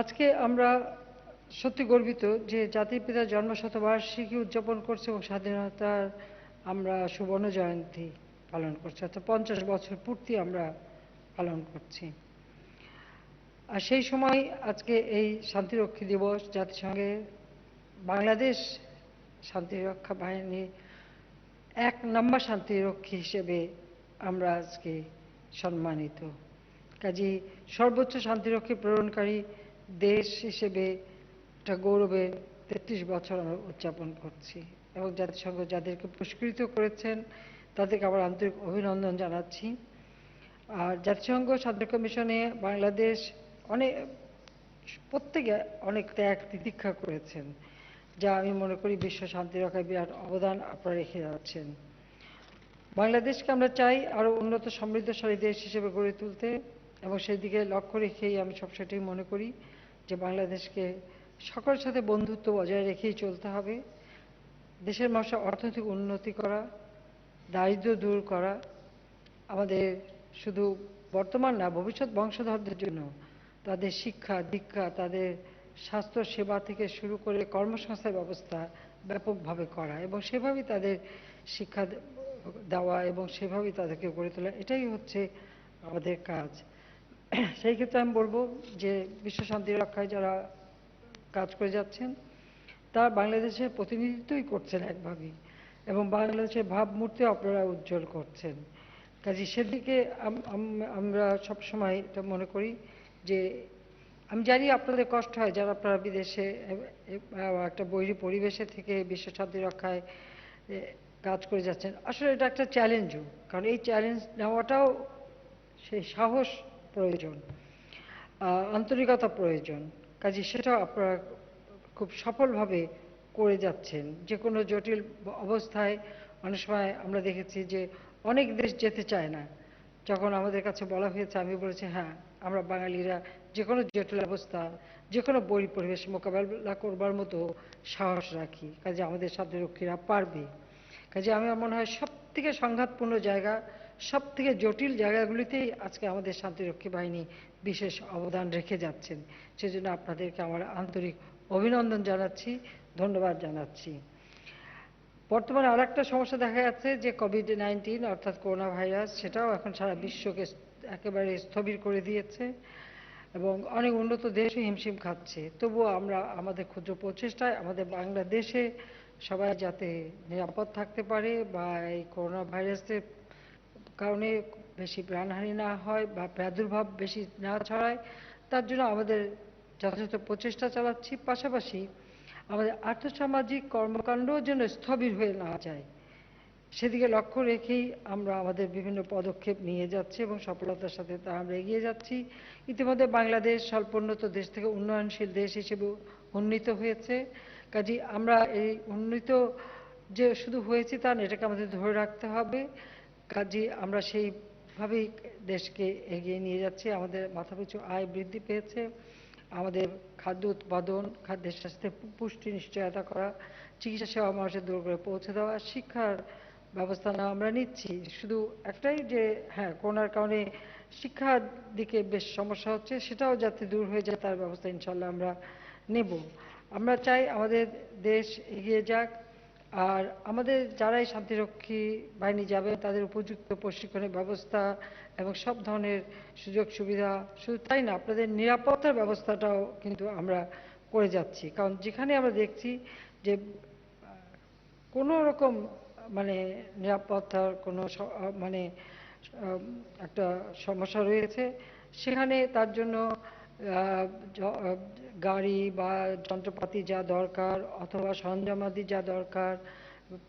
আজকে আমরা সত্যি গর্বিত যে জাতির পিতার জন্মশতবার্ষিকী উদযাপন করছি এবং স্বাধীনতার আমরা সুবর্ণ জয়ন্তী পালন করছি, অর্থাৎ 50 বছর পূর্তি আমরা পালন করছি। আর সেই সময় আজকে এই শান্তিরক্ষী দিবস জাতিসংঘে বাংলাদেশ শান্তিরক্ষা বাহিনী 1 নম্বর শান্তিরক্ষী হিসেবে আমরা আজকে সম্মানিত। কাজেই সর্বোচ্চ শান্তিরক্ষী প্রেরণকারী দেশ হিসেবে একটা গৌরবের 33 বছর আমরা উদযাপন করছি এবং জাতিসংঘ যাদেরকে পুরস্কৃত করেছেন তাদেরকে আমার আন্তরিক অভিনন্দন জানাচ্ছি। আর জাতিসংঘ শান্তিরক্ষা মিশনে বাংলাদেশ প্রত্যেকে অনেক ত্যাগ তিতিক্ষা করেছেন, যা আমি মনে করি বিশ্ব শান্তি রক্ষায় বিরাট অবদান আপনারা রেখে যাচ্ছেন। বাংলাদেশকে আমরা চাই আরও উন্নত সমৃদ্ধশালী দেশ হিসেবে গড়ে তুলতে এবং সেই দিকে লক্ষ্য রেখেই আমি সবসময়ই মনে করি যে বাংলাদেশকে সকলের সাথে বন্ধুত্ব বজায় রেখেই চলতে হবে। দেশের মানুষের অর্থনৈতিক উন্নতি করা, দারিদ্র্য দূর করা, আমাদের শুধু বর্তমান না ভবিষ্যৎ বংশধরদের জন্য তাদের শিক্ষা দীক্ষা, তাদের স্বাস্থ্য সেবা থেকে শুরু করে কর্মসংস্থান ব্যবস্থা ব্যাপকভাবে করা এবং সেভাবেই তাদের শিক্ষা দেওয়া এবং সেভাবেই তাদেরকে গড়ে তোলা, এটাই হচ্ছে আমাদের কাজ। সেই ক্ষেত্রে আমি বলবো যে বিশ্ব শান্তি রক্ষায় যারা কাজ করে যাচ্ছেন তারা বাংলাদেশের প্রতিনিধিত্বই করছেন একভাবেই এবং বাংলাদেশের ভাবমূর্তি আপনারা উজ্জ্বল করছেন। কাজে সেদিকে আমরা সবসময় এটা মনে করি যে আমি জানি আপনাদের কষ্ট হয় যারা আপনারা বিদেশে একটা বৈরী পরিবেশে থেকে বিশ্ব শান্তি রক্ষায় কাজ করে যাচ্ছেন। আসলে এটা একটা চ্যালেঞ্জও, কারণ এই চ্যালেঞ্জ নেওয়াটাও সেই সাহস প্রয়োজন, আন্তরিকতা প্রয়োজন। কাজে সেটাও আপনারা খুব সফলভাবে করে যাচ্ছেন। যে কোনো জটিল অবস্থায় অনেক সময় আমরা দেখেছি যে অনেক দেশ যেতে চায় না, যখন আমাদের কাছে বলা হয়েছে আমি বলেছি হ্যাঁ আমরা বাঙালিরা যে কোনো জটিল অবস্থা যে কোনো বৈরী পরিবেশ মোকাবেলা করবার মতো সাহস রাখি, কাজে আমাদের শান্তিরক্ষীরা পারবে। কাজে আমার মনে হয় সবথেকে সংঘাতপূর্ণ জায়গা, সবথেকে জটিল জায়গাগুলিতেই আজকে আমাদের শান্তিরক্ষী বাহিনী বিশেষ অবদান রেখে যাচ্ছেন। সেজন্য আপনাদেরকে আমার আন্তরিক অভিনন্দন জানাচ্ছি, ধন্যবাদ জানাচ্ছি। বর্তমানে আর একটা সমস্যা দেখা যাচ্ছে যে কোভিড-19 অর্থাৎ করোনা ভাইরাস, সেটাও এখন সারা বিশ্বকে একেবারে স্থবির করে দিয়েছে এবং অনেক উন্নত দেশও হিমশিম খাচ্ছে। তবুও আমরা আমাদের ক্ষুদ্র প্রচেষ্টায় আমাদের বাংলাদেশে সবাই যাতে নিরাপদ থাকতে পারে বা এই করোনা ভাইরাসের কারণে বেশি প্রাণহানি না হয় বা প্রাদুর্ভাব বেশি না ছড়ায়, তার জন্য আমাদের যথাযথ প্রচেষ্টা চালাচ্ছি। পাশাপাশি আমাদের আর্থসামাজিক কর্মকাণ্ডও যেন স্থবির হয়ে না যায় সেদিকে লক্ষ্য রেখেই আমরা আমাদের বিভিন্ন পদক্ষেপ নিয়ে যাচ্ছি এবং সফলতার সাথে তা আমরা এগিয়ে যাচ্ছি। ইতিমধ্যে বাংলাদেশ স্বল্পোন্নত দেশ থেকে উন্নয়নশীল দেশ হিসেবে উন্নীত হয়েছে। কাজেই আমরা এই উন্নীত যে শুধু হয়েছি তা না, এটাকে আমাদের ধরে রাখতে হবে। কাজেই আমরা সেইভাবেই দেশকে এগিয়ে নিয়ে যাচ্ছি। আমাদের মাথাপিছু আয় বৃদ্ধি পেয়েছে, আমাদের খাদ্য উৎপাদন, খাদ্যের স্বাস্থ্যের পুষ্টি নিশ্চয়তা করা, চিকিৎসা সেবা মানুষের দূর করে পৌঁছে দেওয়া, শিক্ষার ব্যবস্থা না আমরা নিচ্ছি। শুধু একটাই যে হ্যাঁ করোনার কারণে শিক্ষার দিকে বেশ সমস্যা হচ্ছে, সেটাও যাতে দূর হয়ে যায় তার ব্যবস্থা ইনশাল্লাহ আমরা নেব। আমরা চাই আমাদের দেশ এগিয়ে যাক, আর আমাদের যারাই শান্তিরক্ষী বাহিনী যাবে তাদের উপযুক্ত প্রশিক্ষণের ব্যবস্থা এবং সব ধরনের সুযোগ সুবিধা, শুধু তাই না আপনাদের নিরাপত্তার ব্যবস্থাটাও কিন্তু আমরা করে যাচ্ছি। কারণ যেখানে আমরা দেখছি যে কোনো রকম মানে নিরাপত্তার কোনো মানে একটা সমস্যা রয়েছে, সেখানে তার জন্য গাড়ি বা যন্ত্রপাতি যা দরকার অথবা সরঞ্জামাদি যা দরকার,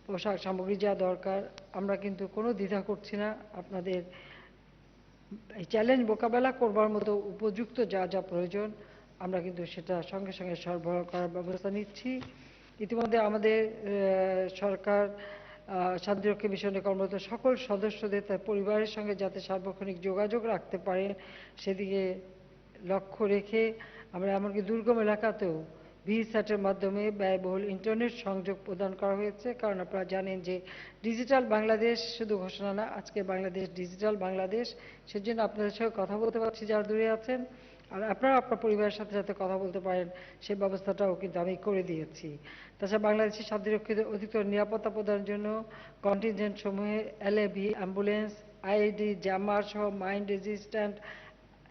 পোশাক সামগ্রী যা দরকার আমরা কিন্তু কোনো দ্বিধা করছি না। আপনাদের এই চ্যালেঞ্জ মোকাবেলা করবার মতো উপযুক্ত যা যা প্রয়োজন আমরা কিন্তু সেটা সঙ্গে সঙ্গে সরবরাহ করার ব্যবস্থা নিচ্ছি। ইতিমধ্যে আমাদের সরকার শান্তিরক্ষী মিশনে কর্মরত সকল সদস্যদের তার পরিবারের সঙ্গে যাতে সার্বক্ষণিক যোগাযোগ রাখতে পারেন সেদিকে লক্ষ্য রেখে আমরা এমনকি দুর্গম এলাকাতেও ভিস্যাটের মাধ্যমে ব্যয়বহুল ইন্টারনেট সংযোগ প্রদান করা হয়েছে। কারণ আপনারা জানেন যে ডিজিটাল বাংলাদেশ শুধু ঘোষণা না, আজকে বাংলাদেশ ডিজিটাল বাংলাদেশ। সেজন্য আপনাদের সঙ্গে কথা বলতে পারছি যারা দূরে আছেন, আর আপনারা আপনার পরিবারের সাথে সাথে কথা বলতে পারেন সেই ব্যবস্থাটাও কিন্তু আমি করে দিয়েছি। তাছাড়া বাংলাদেশের শান্তিরক্ষীদের অধিকতর নিরাপত্তা প্রদানের জন্য কন্টিনজেন্ট সমূহে এলএভি, অ্যাম্বুলেন্স, আইডি, জামার সহ mind resistant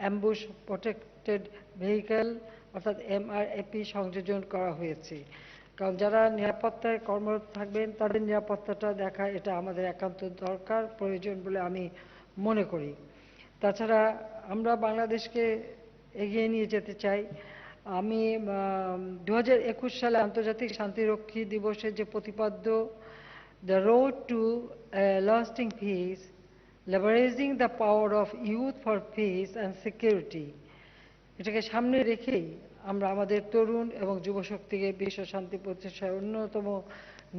ambush protected vehicle অর্থাৎ এমআরএপি সংযোজন করা হয়েছে। কারণ যারা নিরাপত্তায় কর্মরত থাকবেন তাদের নিরাপত্তাটা দেখা এটা আমাদের একান্ত দরকার প্রয়োজন বলে আমি মনে করি। তাছাড়া আমরা বাংলাদেশকে এগিয়ে নিয়ে যেতে চাই। আমি 2021 সালে আন্তর্জাতিক শান্তিরক্ষী দিবসের যে প্রতিপাদ্য the road to lasting peace, leveraging the power of youth for peace and security, এটাকে সামনে রেখেই আমরা আমাদের তরুণ এবং যুবশক্তিকে বিশ্ব শান্তি প্রতিষ্ঠার অন্যতম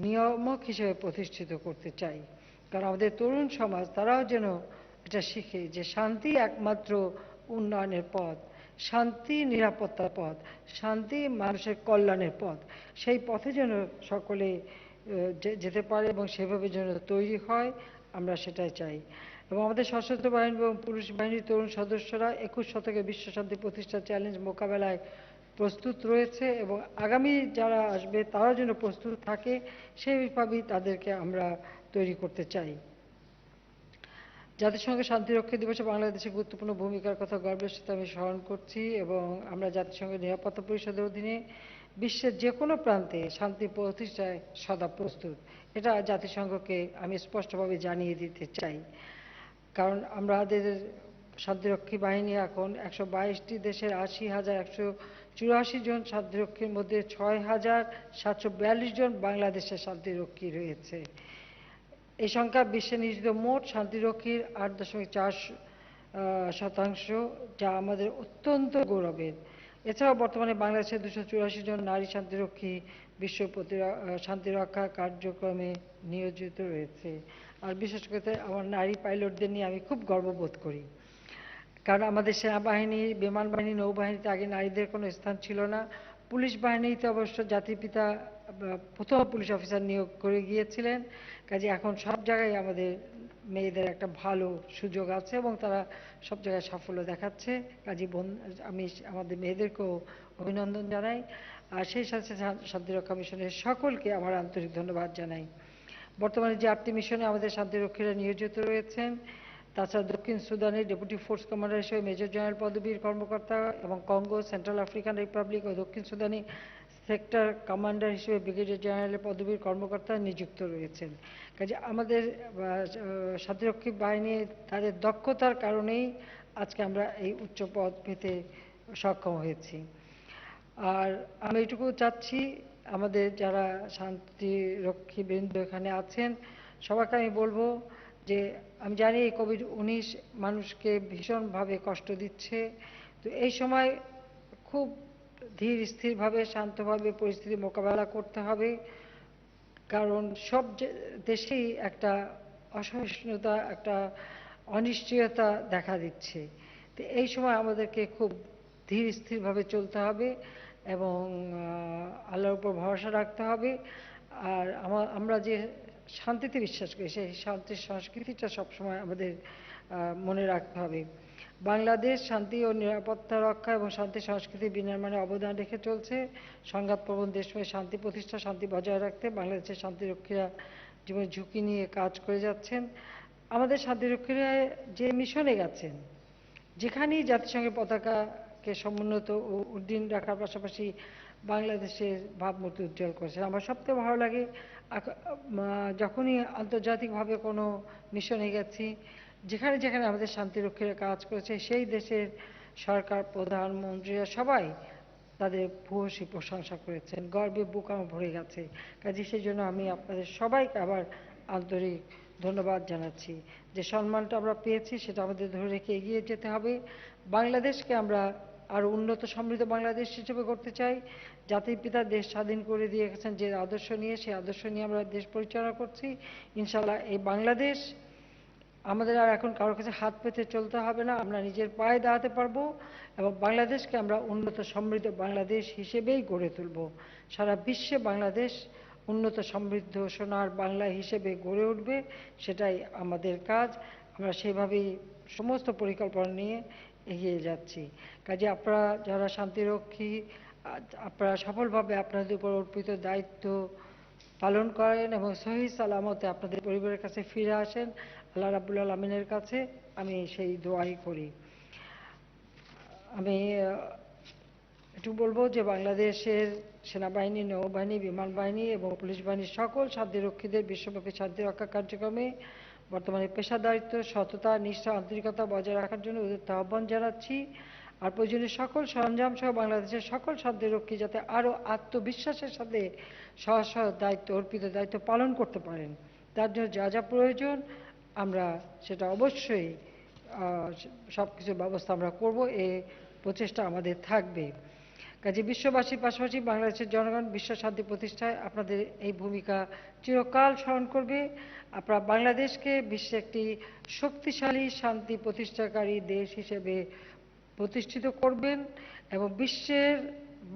নিয়ামক হিসেবে প্রতিষ্ঠিত করতে চাই। কারণ আমাদের তরুণ সমাজ তারাও যেন এটা শিখে যে শান্তি একমাত্র উন্নয়নের পথ, শান্তি নিরাপত্তার পথ, শান্তি মানুষের কল্যাণের পথ। সেই পথে যেন সকলে যেতে পারে এবং সেভাবে যেন তৈরি হয়, আমরা সেটাই চাই। এবং আমাদের সশস্ত্র বাহিনী এবং পুলিশ বাহিনীর তরুণ সদস্যরা 21 শতকে বিশ্ব শান্তি প্রতিষ্ঠার চ্যালেঞ্জ মোকাবেলায় প্রস্তুত রয়েছে এবং আগামী যারা আসবে তারা যেন প্রস্তুত থাকে সেইভাবেই তাদেরকে আমরা তৈরি করতে চাই। জাতিসংঘ শান্তিরক্ষী দিবসে বাংলাদেশের গুরুত্বপূর্ণ ভূমিকার কথা গর্বের সাথে আমি স্মরণ করছি এবং আমরা জাতিসংঘের নিরাপত্তা পরিষদের অধীনে বিশ্বের যে কোনো প্রান্তে শান্তি প্রতিষ্ঠায় সদা প্রস্তুত, এটা জাতিসংঘকে আমি স্পষ্টভাবে জানিয়ে দিতে চাই। কারণ আমাদের শান্তিরক্ষী বাহিনী এখন 122টি দেশের 80,184 জন শান্তিরক্ষীর মধ্যে 6,742 জন বাংলাদেশের শান্তিরক্ষী রয়েছে। এই সংখ্যা বিশ্বে নিয়োজিত মোট শান্তিরক্ষীর 8.4%, যা আমাদের অত্যন্ত গৌরবের। এছাড়াও বর্তমানে বাংলাদেশের 284 জন নারী শান্তিরক্ষী বিশ্ব শান্তিরক্ষা কার্যক্রমে নিয়োজিত রয়েছে। আর বিশেষ করে আমার নারী পাইলটদের নিয়ে আমি খুব গর্ববোধ করি। কারণ আমাদের সেনাবাহিনী, বিমান বাহিনী, নৌবাহিনীতে আগে নারীদের কোনো স্থান ছিল না। পুলিশ বাহিনীতে অবশ্য জাতির পিতা প্রথম পুলিশ অফিসার নিয়োগ করে গিয়েছিলেন। কাজে এখন সব জায়গায় আমাদের মেয়েদের একটা ভালো সুযোগ আছে এবং তারা সব জায়গায় সাফল্য দেখাচ্ছে। কাজে আমি আমাদের মেয়েদেরকেও অভিনন্দন জানাই। আর সেই সাথে শান্তিরক্ষা মিশনের সকলকে আমার আন্তরিক ধন্যবাদ জানাই। বর্তমানে যে 8টি মিশনে আমাদের শান্তিরক্ষীরা নিয়োজিত রয়েছেন, তাছাড়া দক্ষিণ সুদানের ডেপুটি ফোর্স কমান্ডার হিসেবে মেজর জেনারেল পদবীর কর্মকর্তা এবং কঙ্গো, সেন্ট্রাল আফ্রিকান রিপাবলিক ও দক্ষিণ সুদানে সেক্টর কমান্ডার হিসেবে ব্রিগেডিয়ার জেনারেলের পদবীর কর্মকর্তা নিযুক্ত রয়েছেন। কাজে আমাদের শান্তিরক্ষী বাহিনী তাদের দক্ষতার কারণেই আজকে আমরা এই উচ্চ পদ পেতে সক্ষম হয়েছি। আর আমি এটুকু চাচ্ছি আমাদের যারা শান্তিরক্ষী বৃন্দ এখানে আছেন সবাইকে আমি বলবো যে আমি জানি এই কোভিড-19 মানুষকে ভীষণভাবে কষ্ট দিচ্ছে, তো এই সময় খুব ধীর স্থিরভাবে শান্তভাবে পরিস্থিতি মোকাবেলা করতে হবে। কারণ সব দেশেই একটা অসহিষ্ণুতা, একটা অনিশ্চয়তা দেখা দিচ্ছে। তো এই সময় আমাদেরকে খুব ধীর স্থিরভাবে চলতে হবে এবং আল্লাহর উপর ভরসা রাখতে হবে। আর আমরা যে শান্তিতে বিশ্বাস করি সেই শান্তির সংস্কৃতিটা সবসময় আমাদের মনে রাখতে হবে। বাংলাদেশ শান্তি ও নিরাপত্তা রক্ষা এবং শান্তি সংস্কৃতি বিনির্মাণে অবদান রেখে চলছে। সংঘাতপ্রবণ দেশময় শান্তি প্রতিষ্ঠা, শান্তি বজায় রাখতে বাংলাদেশের শান্তিরক্ষীরা জীবনে ঝুঁকি নিয়ে কাজ করে যাচ্ছেন। আমাদের শান্তিরক্ষীরা যে মিশনে গেছেন, যেখানেই জাতিসংঘের পতাকাকে সমুন্নত ও উড্ডীন রাখার পাশাপাশি বাংলাদেশের ভাবমূর্তি উজ্জ্বল করেছেন। আমার সবথেকে ভালো লাগে যখনই আন্তর্জাতিকভাবে কোনো মিশনে গেছি, যেখানে যেখানে আমাদের শান্তিরক্ষীরা কাজ করেছে সেই দেশের সরকার, প্রধানমন্ত্রীরা সবাই তাদের ভূয়সী প্রশংসা করেছেন, গর্বে বুক আমার ভরে গেছে। কাজে সেই জন্য আমি আপনাদের সবাইকে আবার আন্তরিক ধন্যবাদ জানাচ্ছি। যে সম্মানটা আমরা পেয়েছি সেটা আমাদের ধরে রেখে এগিয়ে যেতে হবে। বাংলাদেশকে আমরা আরো উন্নত সমৃদ্ধ বাংলাদেশ হিসেবে করতে চাই। জাতির পিতা দেশ স্বাধীন করে দিয়ে গেছেন যে আদর্শ নিয়ে, সেই আদর্শ নিয়ে আমরা দেশ পরিচালনা করছি। ইনশাআল্লাহ এই বাংলাদেশ আমাদের আর এখন কারোর কাছে হাত পেতে চলতে হবে না, আমরা নিজের পায়ে দাঁড়াতে পারবো এবং বাংলাদেশকে আমরা উন্নত সমৃদ্ধ বাংলাদেশ হিসেবেই গড়ে তুলব। সারা বিশ্বে বাংলাদেশ উন্নত সমৃদ্ধ সোনার বাংলা হিসেবে গড়ে উঠবে, সেটাই আমাদের কাজ। আমরা সেভাবেই সমস্ত পরিকল্পনা নিয়ে এগিয়ে যাচ্ছি। কাজে আপনারা যারা শান্তিরক্ষী, আপনারা সফলভাবে আপনাদের উপর অর্পিত দায়িত্ব পালন করেন এবং সহি সালামতে আপনাদের পরিবারের কাছে ফিরে আসেন। আল্লাহ রাব্বুল আলামিনের কাছে আমি সেই দোয়াই করি। আমি একটু বলবো যে বাংলাদেশের সেনাবাহিনী, নৌবাহিনী, বিমান বাহিনী এবং পুলিশ বাহিনীর সকল শান্তিরক্ষীদের বিশ্বব্যাপী শান্তিরক্ষা কার্যক্রমে বর্তমানে পেশাদারিত্ব, সততা, নিষ্ঠা, আন্তরিকতা বজায় রাখার জন্য ওদের আহ্বান জানাচ্ছি। আর প্রয়োজনীয় সকল সরঞ্জাম সহ বাংলাদেশের সকল শান্তিরক্ষী যাতে আরও আত্মবিশ্বাসের সাথে সহজ দায়িত্ব অর্পিত দায়িত্ব পালন করতে পারেন, তার জন্য যা যা প্রয়োজন আমরা সেটা অবশ্যই সব কিছুর ব্যবস্থা আমরা করব, এই প্রচেষ্টা আমাদের থাকবে। কাজে বিশ্ববাসীর পাশাপাশি বাংলাদেশের জনগণ বিশ্ব শান্তি প্রতিষ্ঠায় আপনাদের এই ভূমিকা চিরকাল স্মরণ করবে। আপনারা বাংলাদেশকে বিশ্বে একটি শক্তিশালী শান্তি প্রতিষ্ঠাকারী দেশ হিসেবে প্রতিষ্ঠিত করবেন এবং বিশ্বের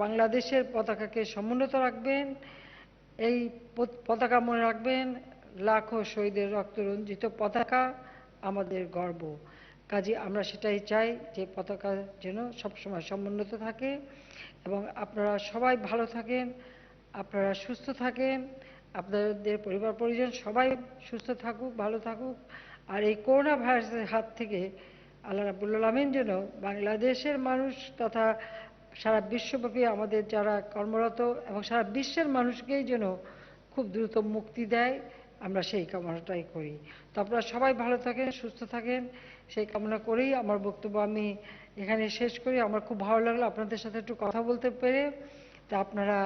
বাংলাদেশের পতাকাকে সমুন্নত রাখবেন। এই পতাকা মনে রাখবেন, লাখো শহীদের রক্তরঞ্জিত পতাকা আমাদের গর্ব। কাজে আমরা সেটাই চাই যে পতাকা যেন সবসময় সমুন্নত থাকে এবং আপনারা সবাই ভালো থাকেন, আপনারা সুস্থ থাকেন, আপনাদের পরিবার পরিজন সবাই সুস্থ থাকুক, ভালো থাকুক। আর এই করোনা ভাইরাসের হাত থেকে আল্লাহ রাব্বুল আলামিন যেন বাংলাদেশের মানুষ তথা সারা বিশ্বব্যাপী আমাদের যারা কর্মরত এবং সারা বিশ্বের মানুষকেই যেন খুব দ্রুত মুক্তি দেয়, আমরা সেই কামনাটাই করি। তো আপনারা সবাই ভালো থাকেন, সুস্থ থাকেন, সেই কামনা করেই আমার বক্তব্য আমি এখানে শেষ করি। আমার খুব ভালো লাগলো আপনাদের সাথে একটু কথা বলতে পেরে। তা আপনারা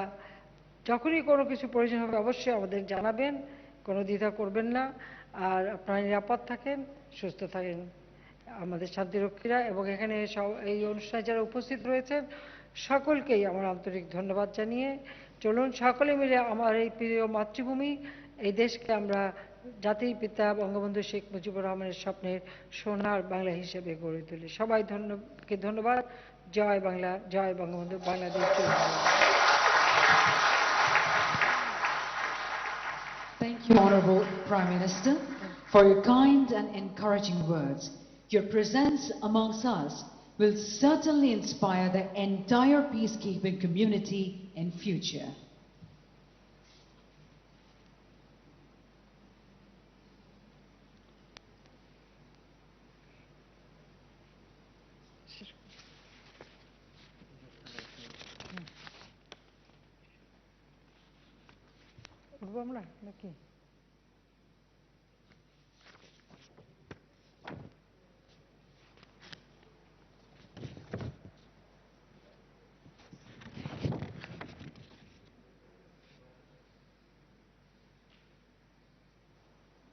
যখনই কোনো কিছু প্রয়োজন হবে অবশ্যই আমাদের জানাবেন, কোনো দ্বিধা করবেন না। আর আপনারা নিরাপদ থাকেন, সুস্থ থাকেন আমাদের শান্তিরক্ষীরা এবং এখানে এই অনুষ্ঠানে যারা উপস্থিত রয়েছেন সকলকেই আমার আন্তরিক ধন্যবাদ জানিয়ে চলুন সকলে মিলে আমার এই প্রিয় মাতৃভূমি এই দেশকে আমরা জাতির পিতা বঙ্গবন্ধু শেখ মুজিবুর রহমানের স্বপ্নের সোনার বাংলা হিসেবে গড়ে তুলি। সবাই ধন্যবাদ। জয় বাংলা, জয় Bangabandhu, Bangladesh. Thank you, Honorable Prime Minister, for your kind and encouraging words. Your presence amongst us will certainly inspire the entire peacekeeping community in future. আমরা নাকি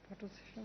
ফটো সেশন